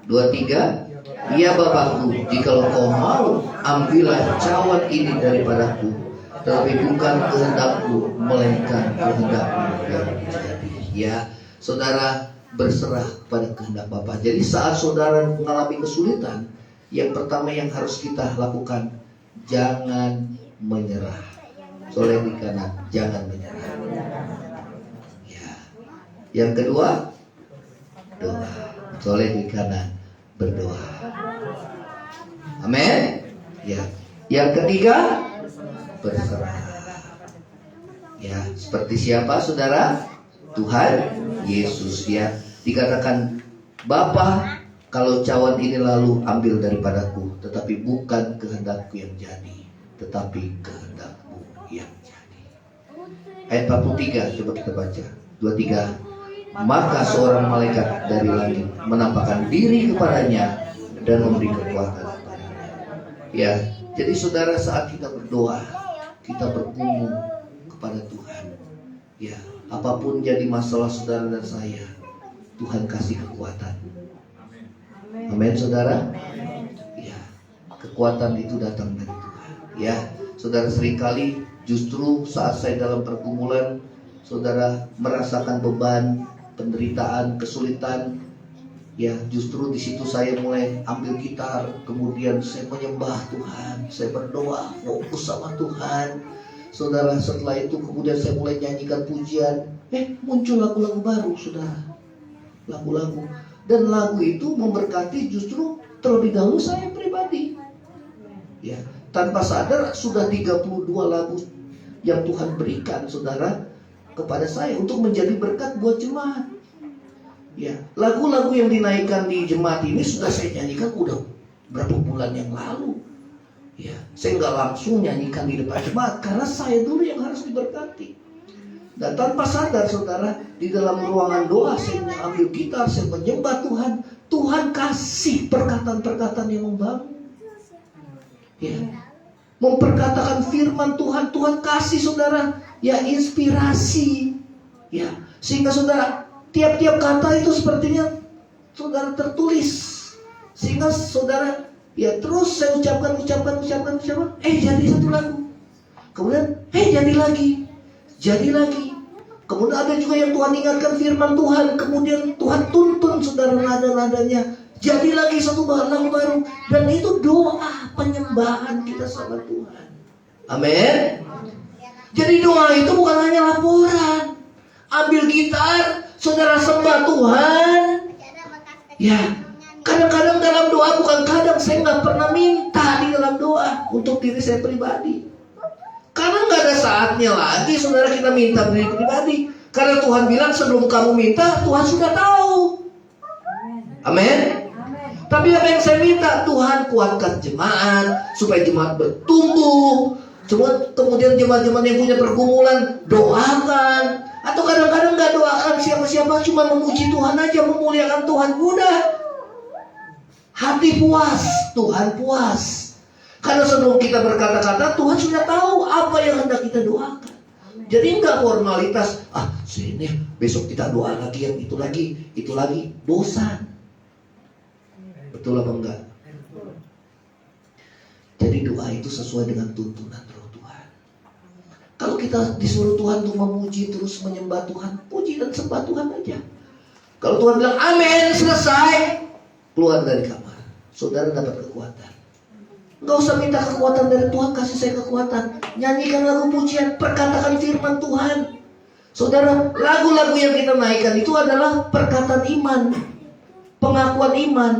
A: 2, 3. Ya Bapakku, jikalau Engkau mau, ambillah cawan ini daripadaku, tetapi bukan kehendakku, melainkan kehendakmu yang terjadi. Ya, saudara, berserah pada kehendak Bapa. Jadi saat saudara mengalami kesulitan, yang pertama yang harus kita lakukan, jangan menyerah. Soleh di kanan, jangan menyerah. Ya. Yang kedua, doa. Soleh di kanan, berdoa. Amin. Ya. Yang ketiga, berserah. Ya, seperti siapa saudara? Tuhan Yesus. Ya, dikatakan, Bapa, kalau cawan ini lalu ambil daripadaku, tetapi bukan kehendakku yang jadi, tetapi kehendakmu yang jadi. Ayat 43, coba kita baca. 2, 3. Maka seorang malaikat dari langit menampakkan diri kepadanya dan memberi kekuatan kepadanya. Ya, jadi saudara, saat kita berdoa, kita bergumul kepada Tuhan. Ya, apapun jadi masalah saudara dan saya, Tuhan kasih kekuatan. Amin, saudara. Ya, kekuatan itu datang dari Tuhan. Ya, saudara, seringkali justru saat saya dalam pergumulan, saudara merasakan beban, penderitaan, kesulitan, ya, justru di situ saya mulai ambil gitar, kemudian saya menyembah Tuhan, saya berdoa, fokus sama Tuhan. Saudara, setelah itu kemudian saya mulai nyanyikan pujian, muncul lagu-lagu baru, saudara, lagu-lagu, dan lagu itu memberkati justru terlebih dahulu saya pribadi. Ya, tanpa sadar sudah 32 lagu yang Tuhan berikan, saudara, kepada saya untuk menjadi berkat buat jemaat. Ya, lagu-lagu yang dinaikkan di jemaat ini sudah saya nyanyikan udah berapa bulan yang lalu. Ya, saya nggak langsung nyanyikan di depan jemaat karena saya dulu yang harus diberkati. Dan tanpa sadar saudara, di dalam ruangan doa saya ambil gitar, saya menyembah Tuhan. Tuhan kasih perkataan-perkataan yang membangun. Ya, memperkatakan firman Tuhan, Tuhan kasih saudara, ya inspirasi. Ya, sehingga saudara tiap-tiap kata itu sepertinya saudara tertulis. Sehingga saudara ya terus saya ucapkan. Jadi satu lagu. Kemudian jadi lagi. Kemudian ada juga yang Tuhan ingatkan firman Tuhan. Kemudian Tuhan tuntun saudara nada-nadanya. Jadi lagi satu lagu baru. Dan itu doa penyembahan kita sama Tuhan. Amin. Jadi doa itu bukan hanya laporan. Ambil gitar, saudara sembah Tuhan. Ya, kadang-kadang dalam doa, bukan kadang, saya nggak pernah minta di dalam doa untuk diri saya pribadi. Karena nggak ada saatnya lagi saudara kita minta diri pribadi. Karena Tuhan bilang sebelum kamu minta, Tuhan sudah tahu. Amin. Tapi apa yang saya minta? Tuhan kuatkan jemaat supaya jemaat bertumbuh. Kemudian jemaat-jemaat yang punya pergumulan doakan. Atau kadang-kadang gak doakan siapa-siapa, cuma memuji Tuhan aja, memuliakan Tuhan. Udah, hati puas, Tuhan puas. Karena sebelum kita berkata-kata, Tuhan sudah tahu apa yang hendak kita doakan. Jadi enggak formalitas, sini besok kita doa lagi, yang itu lagi, bosan. Betul apa enggak? Jadi doa itu sesuai dengan tuntunan Roh Tuhan. Kalau kita disuruh Tuhan untuk memuji, terus menyembah Tuhan, puji dan sembah Tuhan aja. Kalau Tuhan bilang amin, selesai, keluar dari kamar, saudara dapat kekuatan. Enggak usah minta kekuatan dari Tuhan, kasih saya kekuatan. Nyanyikan lagu pujian, perkatakan firman Tuhan. Saudara, lagu-lagu yang kita naikkan itu adalah perkataan iman, pengakuan iman.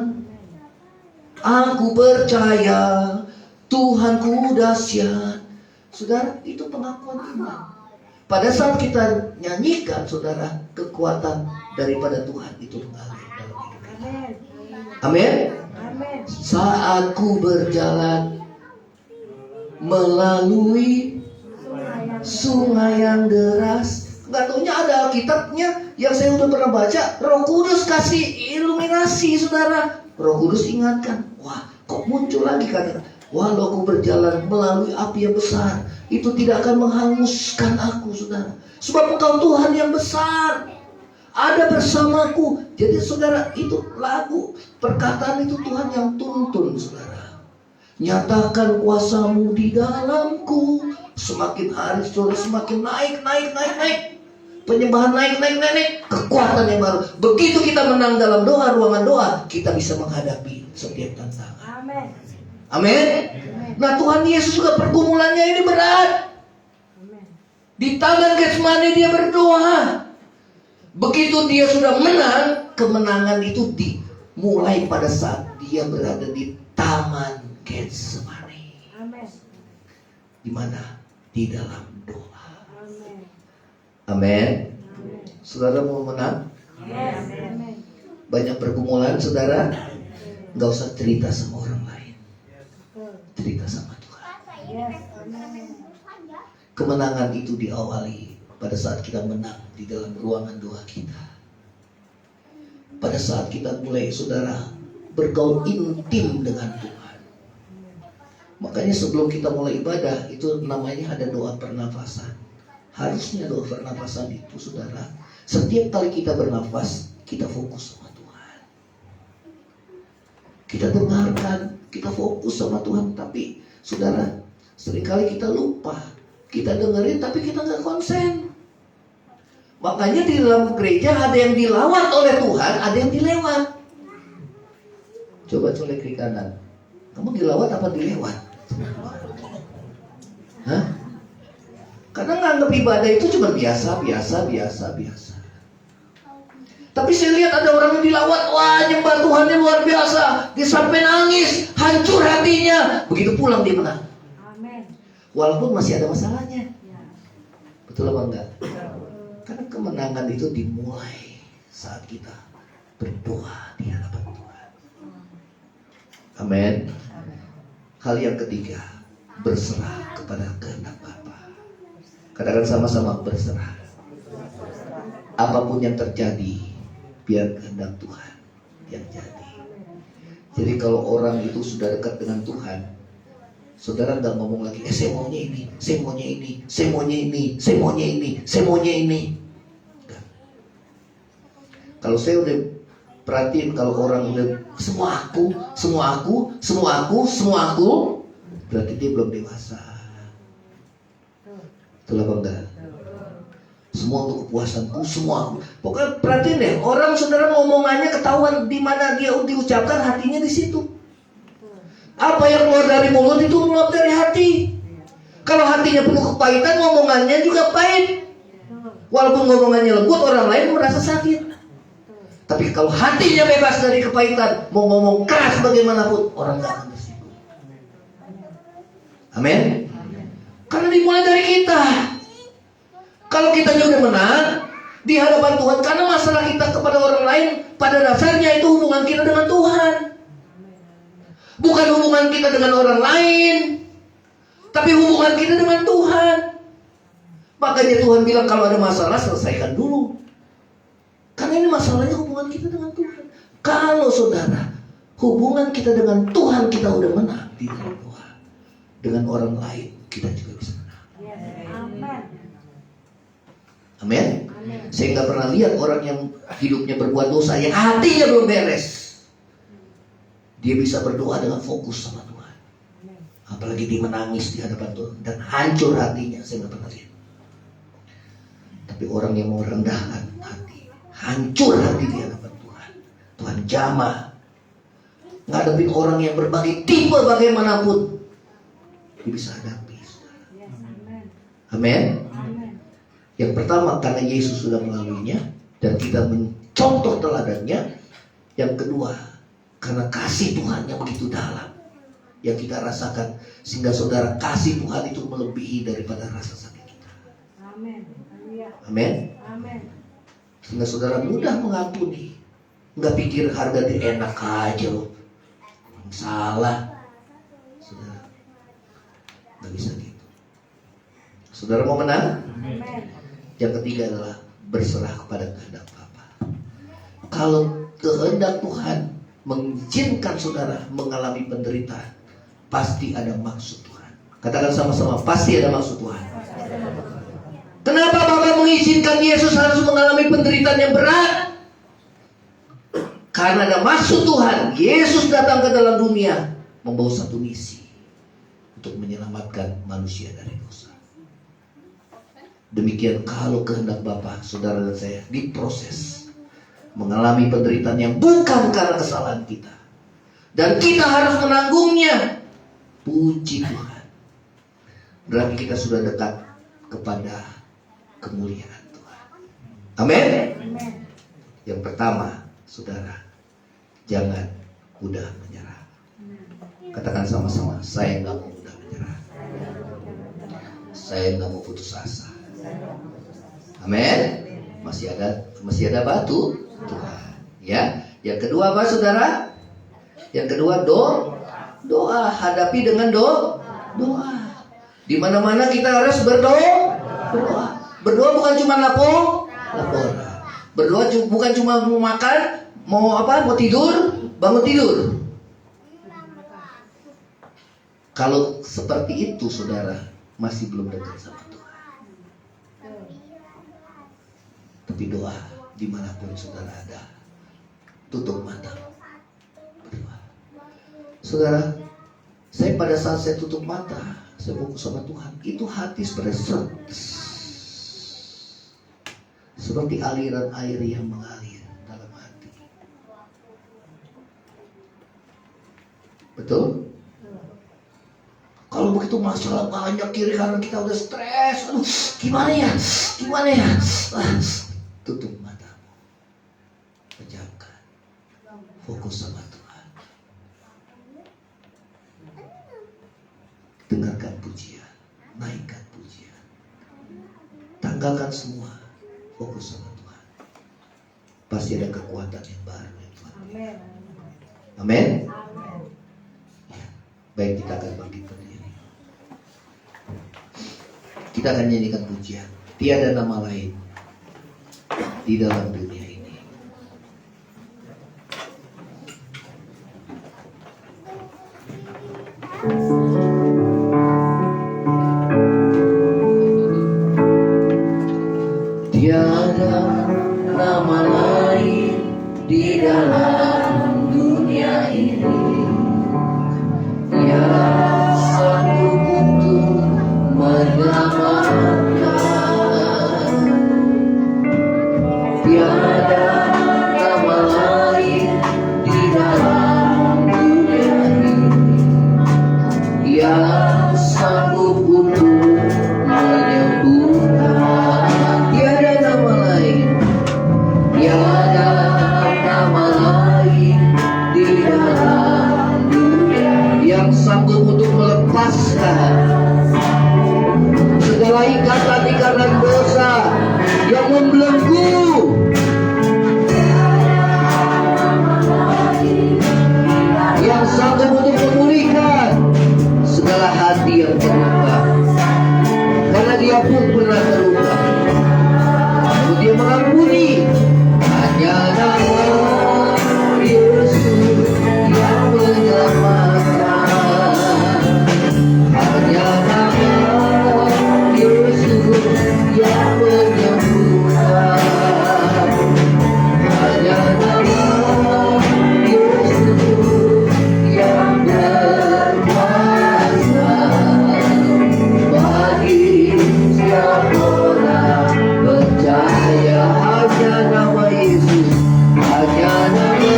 A: Aku percaya Tuhanku dahsyat. Saudara, itu pengakuan iman. Pada saat kita nyanyikan, saudara, kekuatan daripada Tuhan itu mengalir dalam hidup kita. Amin. Saat ku berjalan melalui sungai yang deras. Nggak taunya ada Alkitabnya yang saya udah pernah baca. Roh Kudus kasih iluminasi, saudara. Roh Kudus ingatkan, wah kok muncul lagi kata, walau aku berjalan melalui api yang besar, itu tidak akan menghanguskan aku, saudara. Sebab engkau Tuhan yang besar, ada bersamaku. Jadi saudara, itu lagu, perkataan itu Tuhan yang tuntun, saudara. Nyatakan kuasamu di dalamku. Semakin hari saudara semakin naik. Penyembahan naik, kekuatan yang baru. Begitu kita menang dalam doa, ruangan doa, kita bisa menghadapi setiap tantangan. Amin. Nah, Tuhan Yesus juga pergumulannya ini berat. Di Taman Getsemani dia berdoa. Begitu dia sudah menang, kemenangan itu dimulai pada saat dia berada di Taman Getsemani. Di mana? Di dalam doa. Amin. Saudara mau menang? Banyak pergumulan, saudara, nggak usah cerita sama orang lain, cerita sama Tuhan. Kemenangan itu diawali pada saat kita menang di dalam ruangan doa kita. Pada saat kita mulai, saudara, bergaul intim dengan Tuhan. Makanya sebelum kita mulai ibadah, itu namanya ada doa pernafasan. Harusnya doa pernafasan itu, saudara, setiap kali kita bernafas, kita fokus sama Tuhan. Kita dengarkan, kita fokus sama Tuhan. Tapi saudara, seringkali kita lupa. Kita dengerin tapi kita gak konsen. Makanya di dalam gereja ada yang dilawat oleh Tuhan, ada yang dilewat. Coba colek kiri kanan. Kamu dilawat apa dilewat? Hah? Karena nganggap ibadah itu cuma biasa. Tapi saya lihat ada orang yang dilawat, wah nyembah Tuhannya luar biasa. Dia sampai nangis, hancur hatinya. Begitu pulang dia menang. Walaupun masih ada masalahnya. Betul apa enggak? Karena kemenangan itu dimulai saat kita berdoa di hadapan Tuhan. Amin. Hal yang ketiga, berserah kepada kehendak Bapa. Katakan sama-sama, berserah. Apapun yang terjadi, biar kehendak Tuhan yang jadi. Jadi kalau orang itu sudah dekat dengan Tuhan, saudara nggak ngomong lagi, saya maunya ini, saya maunya ini, saya maunya ini, saya maunya ini, saya maunya ini. Enggak. Kalau saya udah perhatiin, kalau orang udah semua aku, semua aku, semua aku, semua aku, berarti dia belum dewasa. Betul apa enggak? Semua untuk kepuasanku, semua aku. Pokoknya perhatiin deh, orang saudara ngomongannya ketahuan di mana dia diucapkan, hatinya di situ. Apa yang keluar dari mulut itu keluar dari hati. Kalau hatinya penuh kepahitan, ngomongannya juga pahit. Walaupun ngomongannya lembut, orang lain merasa sakit. Tapi kalau hatinya bebas dari kepahitan, mau ngomong keras bagaimanapun, orang gak akan tersinggung. Amin. Karena dimulai dari kita. Kalau kita udah menang di hadapan Tuhan, karena masalah kita kepada orang lain, pada dasarnya itu hubungan kita dengan Tuhan. Bukan hubungan kita dengan orang lain, tapi hubungan kita dengan Tuhan. Makanya Tuhan bilang kalau ada masalah, selesaikan dulu. Karena ini masalahnya hubungan kita dengan Tuhan. Kalau saudara, hubungan kita dengan Tuhan kita udah menang di dalam Tuhan, dengan orang lain kita juga bisa menang.
B: Amin.
A: Amin. Saya nggak pernah lihat orang yang hidupnya berbuat dosa, yang hatinya belum beres, dia bisa berdoa dengan fokus sama Tuhan. Apalagi dia menangis di hadapan Tuhan dan hancur hatinya, saya nggak pernah lihat. Tapi orang yang mau rendahkan hati, hancur hati di hadapan Tuhan, Tuhan jamah. Ngadepin orang yang berbagai tipe bagaimanapun, dia bisa hadapi. Amin. Yang pertama, karena Yesus sudah melaluinya dan kita mencontoh teladannya. Yang kedua, karena kasih Tuhan yang begitu dalam yang kita rasakan, sehingga saudara, kasih Tuhan itu melebihi daripada rasa sakit kita.
B: Amin.
A: Amin.
B: Amin.
A: Sehingga saudara mudah mengampuni. Nggak pikir harga dia enak aja loh. Salah. Saudara, nggak bisa gitu. Saudara mau menang?
B: Amin.
A: Yang ketiga adalah berserah kepada kehendak Bapa. Kalau kehendak Tuhan mengizinkan saudara mengalami penderitaan, pasti ada maksud Tuhan. Katakan sama-sama, pasti ada maksud Tuhan. Kenapa Bapa mengizinkan Yesus harus mengalami penderitaan yang berat? Karena ada maksud Tuhan. Yesus datang ke dalam dunia membawa satu misi, untuk menyelamatkan manusia dari dosa. Demikian kalau kehendak Bapa, saudara dan saya diproses mengalami penderitaan yang bukan karena kesalahan kita, dan kita harus menanggungnya. Puji Tuhan, berarti kita sudah dekat kepada kemuliaan Tuhan. Amin. Yang pertama, saudara, jangan mudah menyerah. Katakan sama-sama, saya nggak mau mudah menyerah. Saya nggak mau putus asa. Amin. Masih ada batu Tuhan. Ya. Yang kedua apa, saudara? Yang kedua doa. Hadapi dengan doa. Di mana-mana kita harus berdoa. Berdoa bukan cuma laporan. Berdoa bukan cuma mau makan, mau tidur, bangun tidur. Kalau seperti itu, saudara, masih belum dekat sama Tuhan. Tapi doa dimanapun saudara ada, tutup mata, berdoa. Saudara, saya pada saat saya tutup mata, saya fokus sama Tuhan, itu hati seperti aliran air yang mengalir dalam hati. Betul? Kalau begitu masalah banyak, kiri kanan kita udah stres, aduh, gimana ya? Tutup matamu, pejamkan, fokus sama Tuhan. Dengarkan pujian, naikkan pujian, tanggalkan semua, fokus sama Tuhan. pasti ada kekuatan yang baru.
B: Amin.
A: Amin.
B: Amin.
A: Baik, kita akan bangkit berdiri. Kita akan nyanyikan pujian. Tiada nama lain di dalam dunia ini. Tiada nama lain di dalam dunia ini yang sanggup untuk menyelamatkan. Tiada nama lain di dalam dunia ini yang sanggup untuk menyembuhkan. Tiada nama lain, tiada nama lain di dalam dunia yang sanggup untuk melepaskan segala ikatan-ikatan dosa yang membelenggu. Yang sanggup untuk memulihkan segala hati yang terluka, karena dia pun pernah terluka. Lalu dia mengampuni. Hanya nama Yesus yang menyelamatkan. Hanya nama Yesus yang menyembuhkan. Hanya nama Yesus yang berkuasa bagi setiap orang percaya. Hanya nama Yesus, hanya nama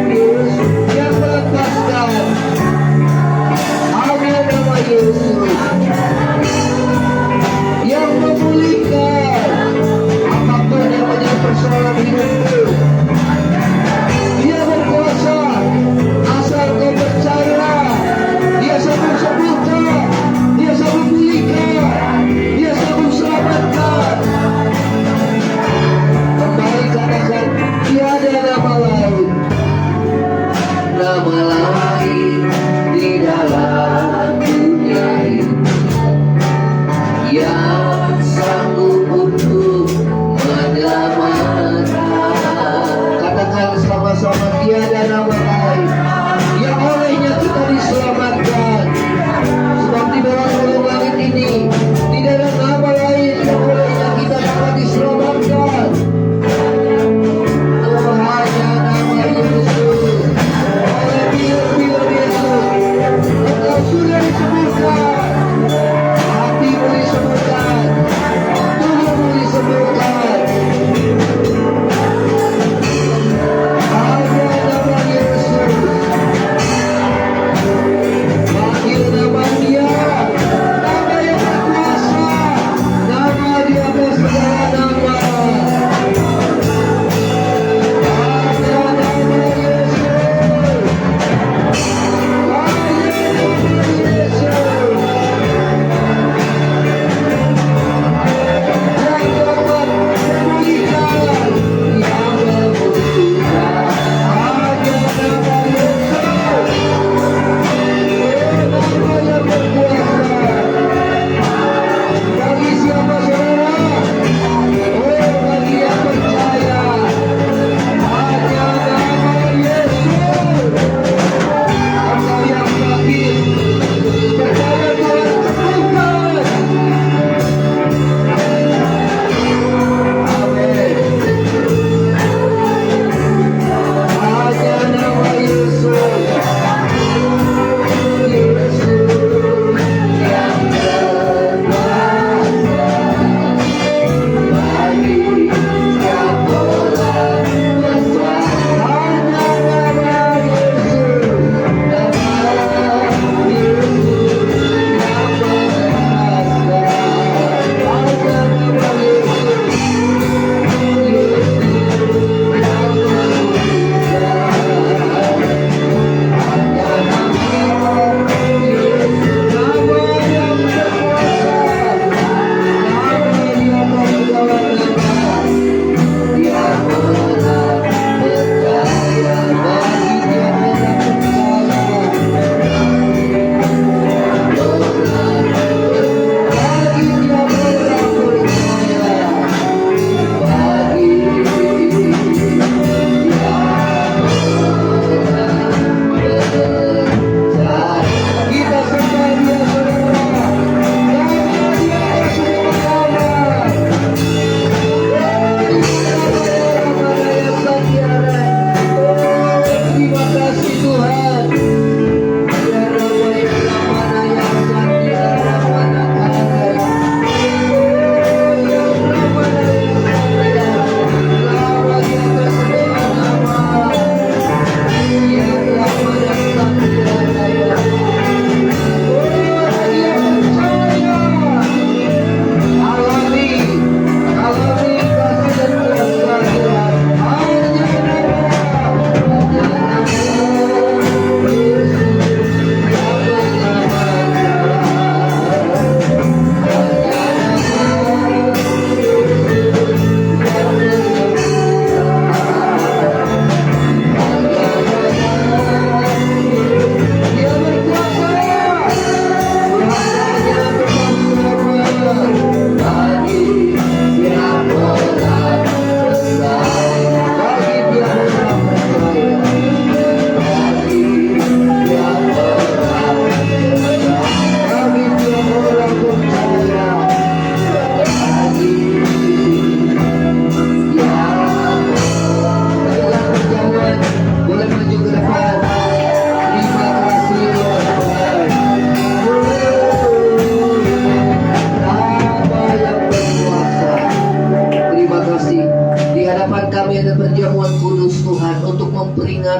A: Yesus yang melepaskan. Hanya nama Yesus yang memulihkan apapun yang menjadi persoalan hidupmu. Dia berkuasa, asal kau percaya. Dia sanggup sembuhkan, dia sanggup pulihkan, dia sanggup selamatkan. Kembali katakan, tiada nama lain, nama lain di dalam dunia ini yang sanggup untuk menyelamatkan. Katakan sama-sama, tiada nama lain yang olehnya kita diselamatkan. Sebab di dalam kolong langit ini tidak ada nama lain yang olehnya kita dapat diselamatkan. Oh, hanya nama Yesus. Oleh bir-bir Yesus engkau sudah disembuhkan. Hatimu disembuhkan, tubuhmu disembuhkan. Hanya nama Yesus. Panggil nama Dia, nama yang berkuasa, nama di atas segala nama. Hanya nama Yesus. Hanya nama Yesus.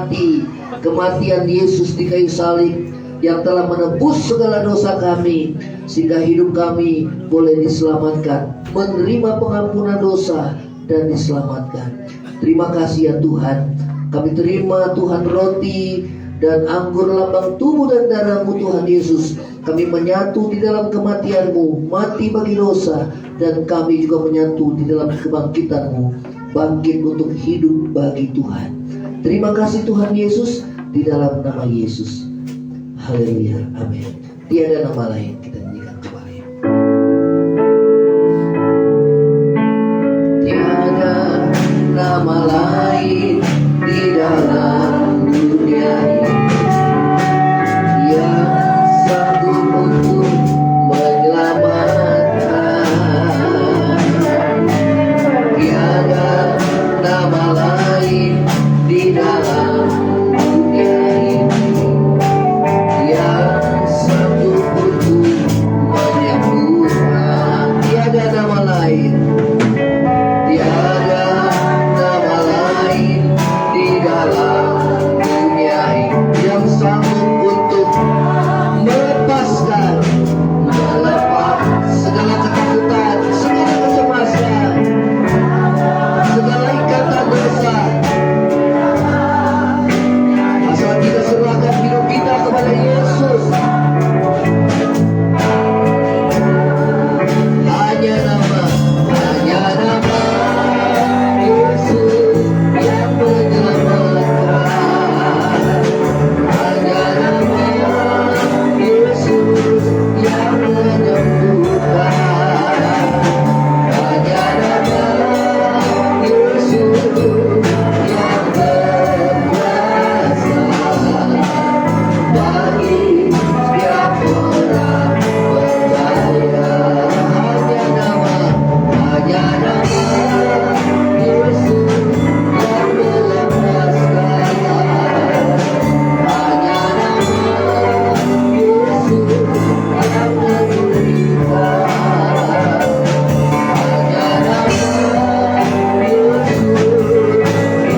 A: menikmati kematian Yesus di kayu salib yang telah menebus segala dosa kami, sehingga hidup kami boleh diselamatkan, menerima pengampunan dosa dan diselamatkan. Terima kasih ya Tuhan. Kami terima Tuhan roti dan anggur lambang tubuh dan darah-Mu Tuhan Yesus. Kami menyatu di dalam kematian-Mu, mati bagi dosa, dan kami juga menyatu di dalam kebangkitan-Mu, bangkit untuk hidup bagi Tuhan. Terima kasih Tuhan Yesus, di dalam nama Yesus. Haleluya, amin. Tiada nama lain, kita nyanyikan kembali. Tiada nama lain di dalam dunia ini yang sanggup untuk menyelamatkan. Tiada nama lain di dalam dunia ini yang sanggup untuk menyembuhkan. Tiada nama lain, tiada nama lain di dalam dunia ini yang sanggup untuk melepaskan, melepas segala ketakutan, segala kecemasan, segala ikatan dosa. Asal kita serahkan hidup kita kepada Yesus. Hanya nama Yesus yang menyelamatkan. Hanya nama Yesus yang menyembuhkan. Hanya nama Yesus yang berkuasa bagi setiap orang percaya. Hanya nama Yesus yang melepaskan. Hanya nama Yesus yang memberikan. Hanya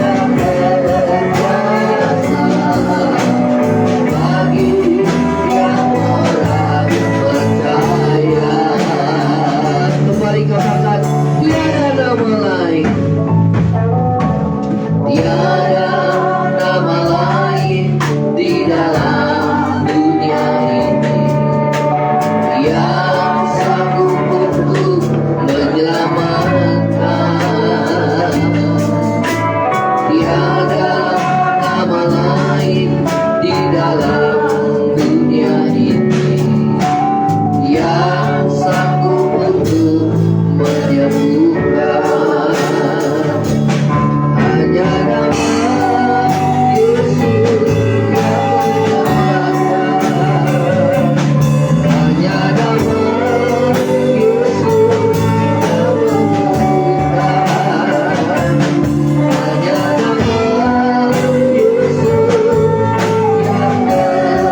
A: nama Yesus yang berkuasa bagi setiap orang percaya. Kembali kau angkat. Tiada nama lain, tiada nama lain di dalam dunia ini yang sanggup untuk menyelamatkan. Tiada nama lain di dalam dunia ini yang sanggup untuk menyembuhkan. Hanya nama Yesus yang menyelamatkan. Hanya nama Yesus yang menyembuhkan. Hanya nama Yesus yang berkuasa. Tiap orang percaya.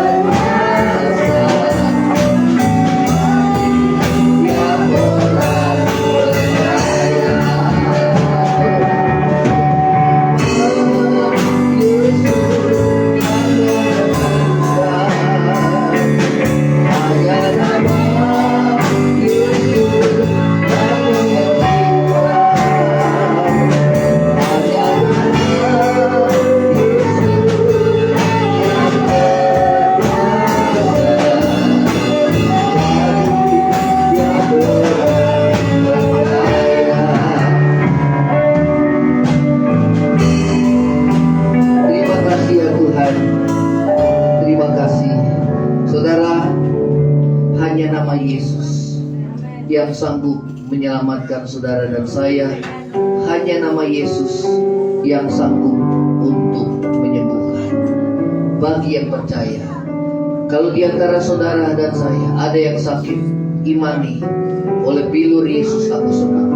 A: Terima kasih ya Tuhan. Terima kasih. Saudara, hanya nama Yesus yang sanggup menyelamatkan saudara dan saya. Hanya nama Yesus yang sanggup untuk menyembuhkan. Bagi yang percaya, kalau di antara saudara dan saya ada yang sakit, imani, oleh bilur Yesus aku sembuh.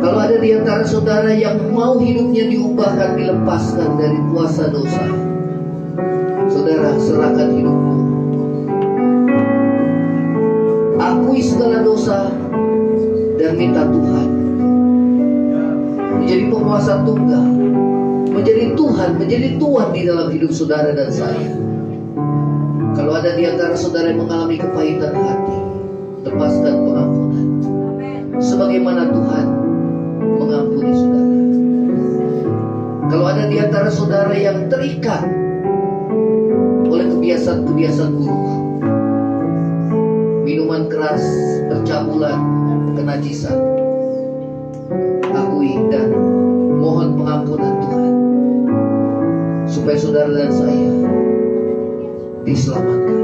A: Kalau ada di antara saudara yang mau hidupnya diubahkan, dilepaskan dari kuasa dosa, saudara serahkan hidupmu. Akui segala dosa dan minta Tuhan menjadi penguasa tunggal menjadi Tuhan, menjadi Tuhan di dalam hidup saudara dan saya. Kalau ada di antara saudara yang mengalami kepahitan hati, lepaskan pengampunan sebagaimana Tuhan mengampuni saudara. Kalau ada di antara saudara yang terikat oleh kebiasaan-kebiasaan buruk, minuman keras, percabulan, kenajisan, akui dan mohon pengampunan Tuhan, supaya saudara dan saya diselamatkan.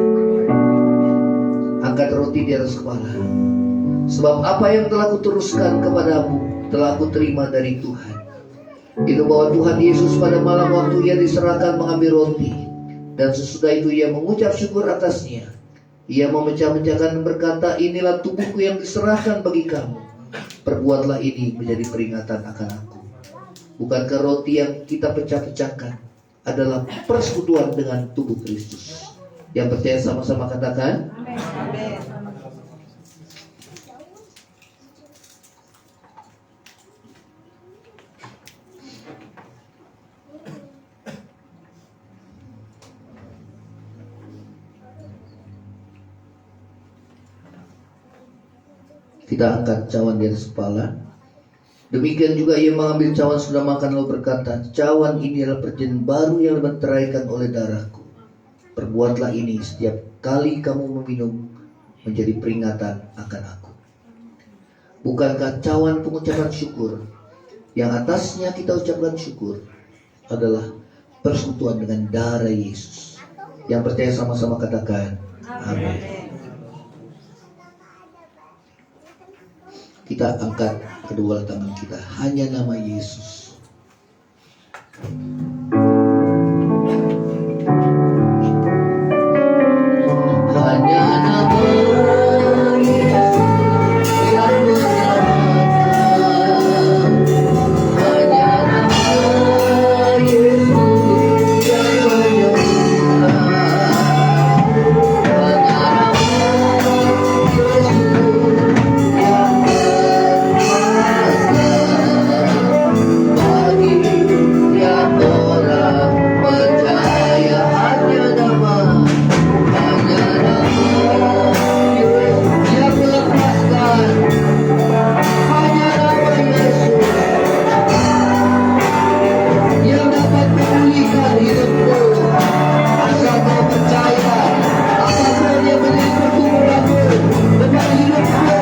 A: Angkat roti di atas kepala. Sebab apa yang telah kuteruskan kepadamu telah kuterima dari Tuhan. Itu bahwa Tuhan Yesus pada malam waktu ia diserahkan mengambil roti, dan sesudah itu ia mengucap syukur atasnya. Ia memecah-mecahkan dan berkata, inilah tubuhku yang diserahkan bagi kamu. Perbuatlah ini menjadi peringatan akan aku. Bukankah roti yang kita pecah-pecahkan adalah persekutuan dengan tubuh Kristus? Yang percaya sama-sama katakan
B: Amin.
A: Kita angkat cawan di atas kepala. Demikian juga ia mengambil cawan sudah makan lalu berkata, cawan ini adalah perjanjian baru yang dimeteraikan oleh darahku. Perbuatlah ini setiap kali kamu meminum menjadi peringatan akan aku. Bukankah cawan pengucapan syukur yang atasnya kita ucapkan syukur adalah persekutuan dengan darah Yesus? Yang percaya sama-sama katakan amin. Kita angkat kedua tangan kita, hanya nama Yesus. Hanya nama Yesus yang menyelamatkan. Hanya nama Yesus yang menyembuhkan. Hanya nama Yesus yang bagi tiap orang percaya. Hanya nama Yesus yang melepaskan. Hanya nama Yesus yang dapat memulihkan hidupmu. Asal kau percaya, apapun yang menjadi pergumulanmu dalam hidupmu,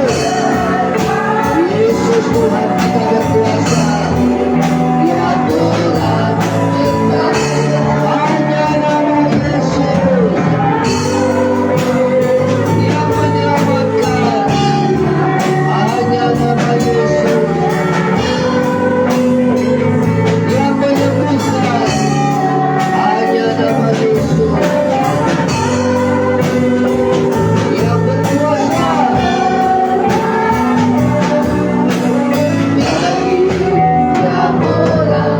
A: Yesus Tuhan kita berkuasa. Dia Tuhan berkuasa. Hanya nama Yesus yang menyelamatkan. Hanya nama Yesus yang menyembuhkan. Hanya nama Yesus yang berkuasa. Bagi tiap orang percaya, bagi semua orang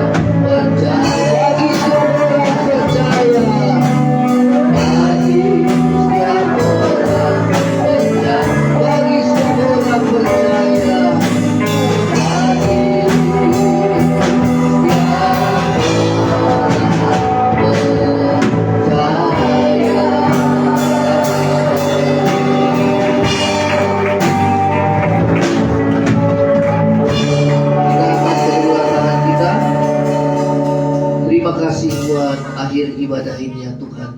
A: percaya, bagi setiap orang percaya, bagi semua orang percaya, bagi terima kasih buat akhir ibadah ini ya Tuhan.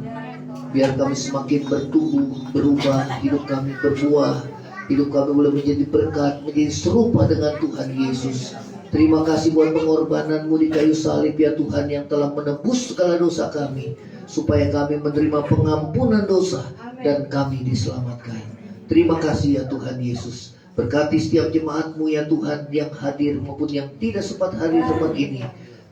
A: Biar kami semakin bertumbuh, berubah, hidup kami berbuah, hidup kami boleh menjadi berkat, menjadi serupa dengan Tuhan Yesus. Terima kasih buat pengorbanan-Mu di kayu salib ya Tuhan, yang telah menebus segala dosa kami, supaya kami menerima pengampunan dosa dan kami diselamatkan. Terima kasih ya Tuhan Yesus. Berkati setiap jemaat-Mu ya Tuhan, yang hadir maupun yang tidak sempat hadir di tempat ini.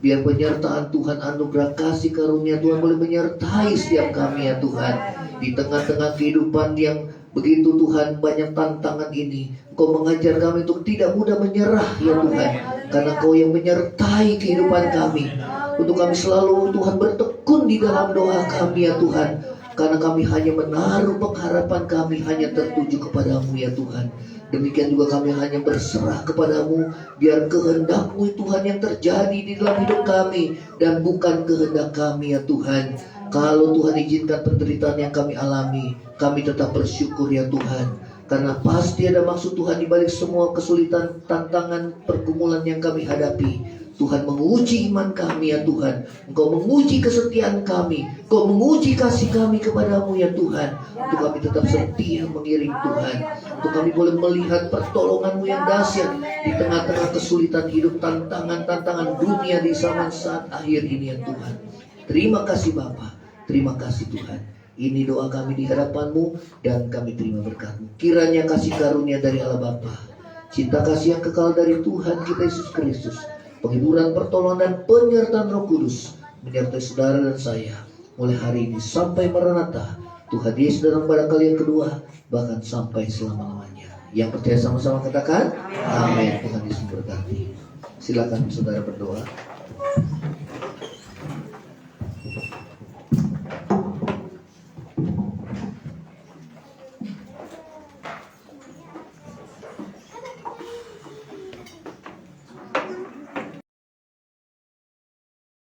A: Biar penyertaan Tuhan, anugerah kasih karunia Tuhan boleh menyertai setiap kami ya Tuhan. Di tengah-tengah kehidupan yang begitu Tuhan banyak tantangan ini, Engkau mengajar kami untuk tidak mudah menyerah ya Tuhan. Karena Engkau yang menyertai kehidupan kami. Untuk kami selalu Tuhan bertekun di dalam doa kami ya Tuhan. Karena kami hanya menaruh pengharapan kami hanya tertuju kepadamu ya Tuhan. Demikian juga kami hanya berserah kepadamu. Biar kehendak-Mu Tuhan yang terjadi di dalam hidup kami, dan bukan kehendak kami ya Tuhan. Kalau Tuhan izinkan penderitaan yang kami alami, kami tetap bersyukur ya Tuhan. Karena pasti ada maksud Tuhan di balik semua kesulitan, tantangan, pergumulan yang kami hadapi. Tuhan menguji iman kami ya Tuhan. Engkau menguji kesetiaan kami. Engkau menguji kasih kami kepadamu ya Tuhan. Untuk kami tetap setia mengiring Tuhan. Untuk kami boleh melihat pertolongan-Mu yang dahsyat di tengah-tengah kesulitan hidup, tantangan-tantangan dunia di zaman saat akhir ini ya Tuhan. Terima kasih Bapa. Terima kasih Tuhan. Ini doa kami di hadapan-Mu, dan kami terima berkat-Mu. Kiranya kasih karunia dari Allah Bapa, cinta kasih yang kekal dari Tuhan kita Yesus Kristus, penghiburan, pertolongan, dan penyertaan Roh Kudus menyertai saudara dan saya mulai hari ini sampai Maranatha, Tuhan Yesus datang pada kali yang kedua, bahkan sampai selama-lamanya. Yang percaya sama-sama katakan amin. Tuhan Yesus memberkati. Silakan saudara berdoa.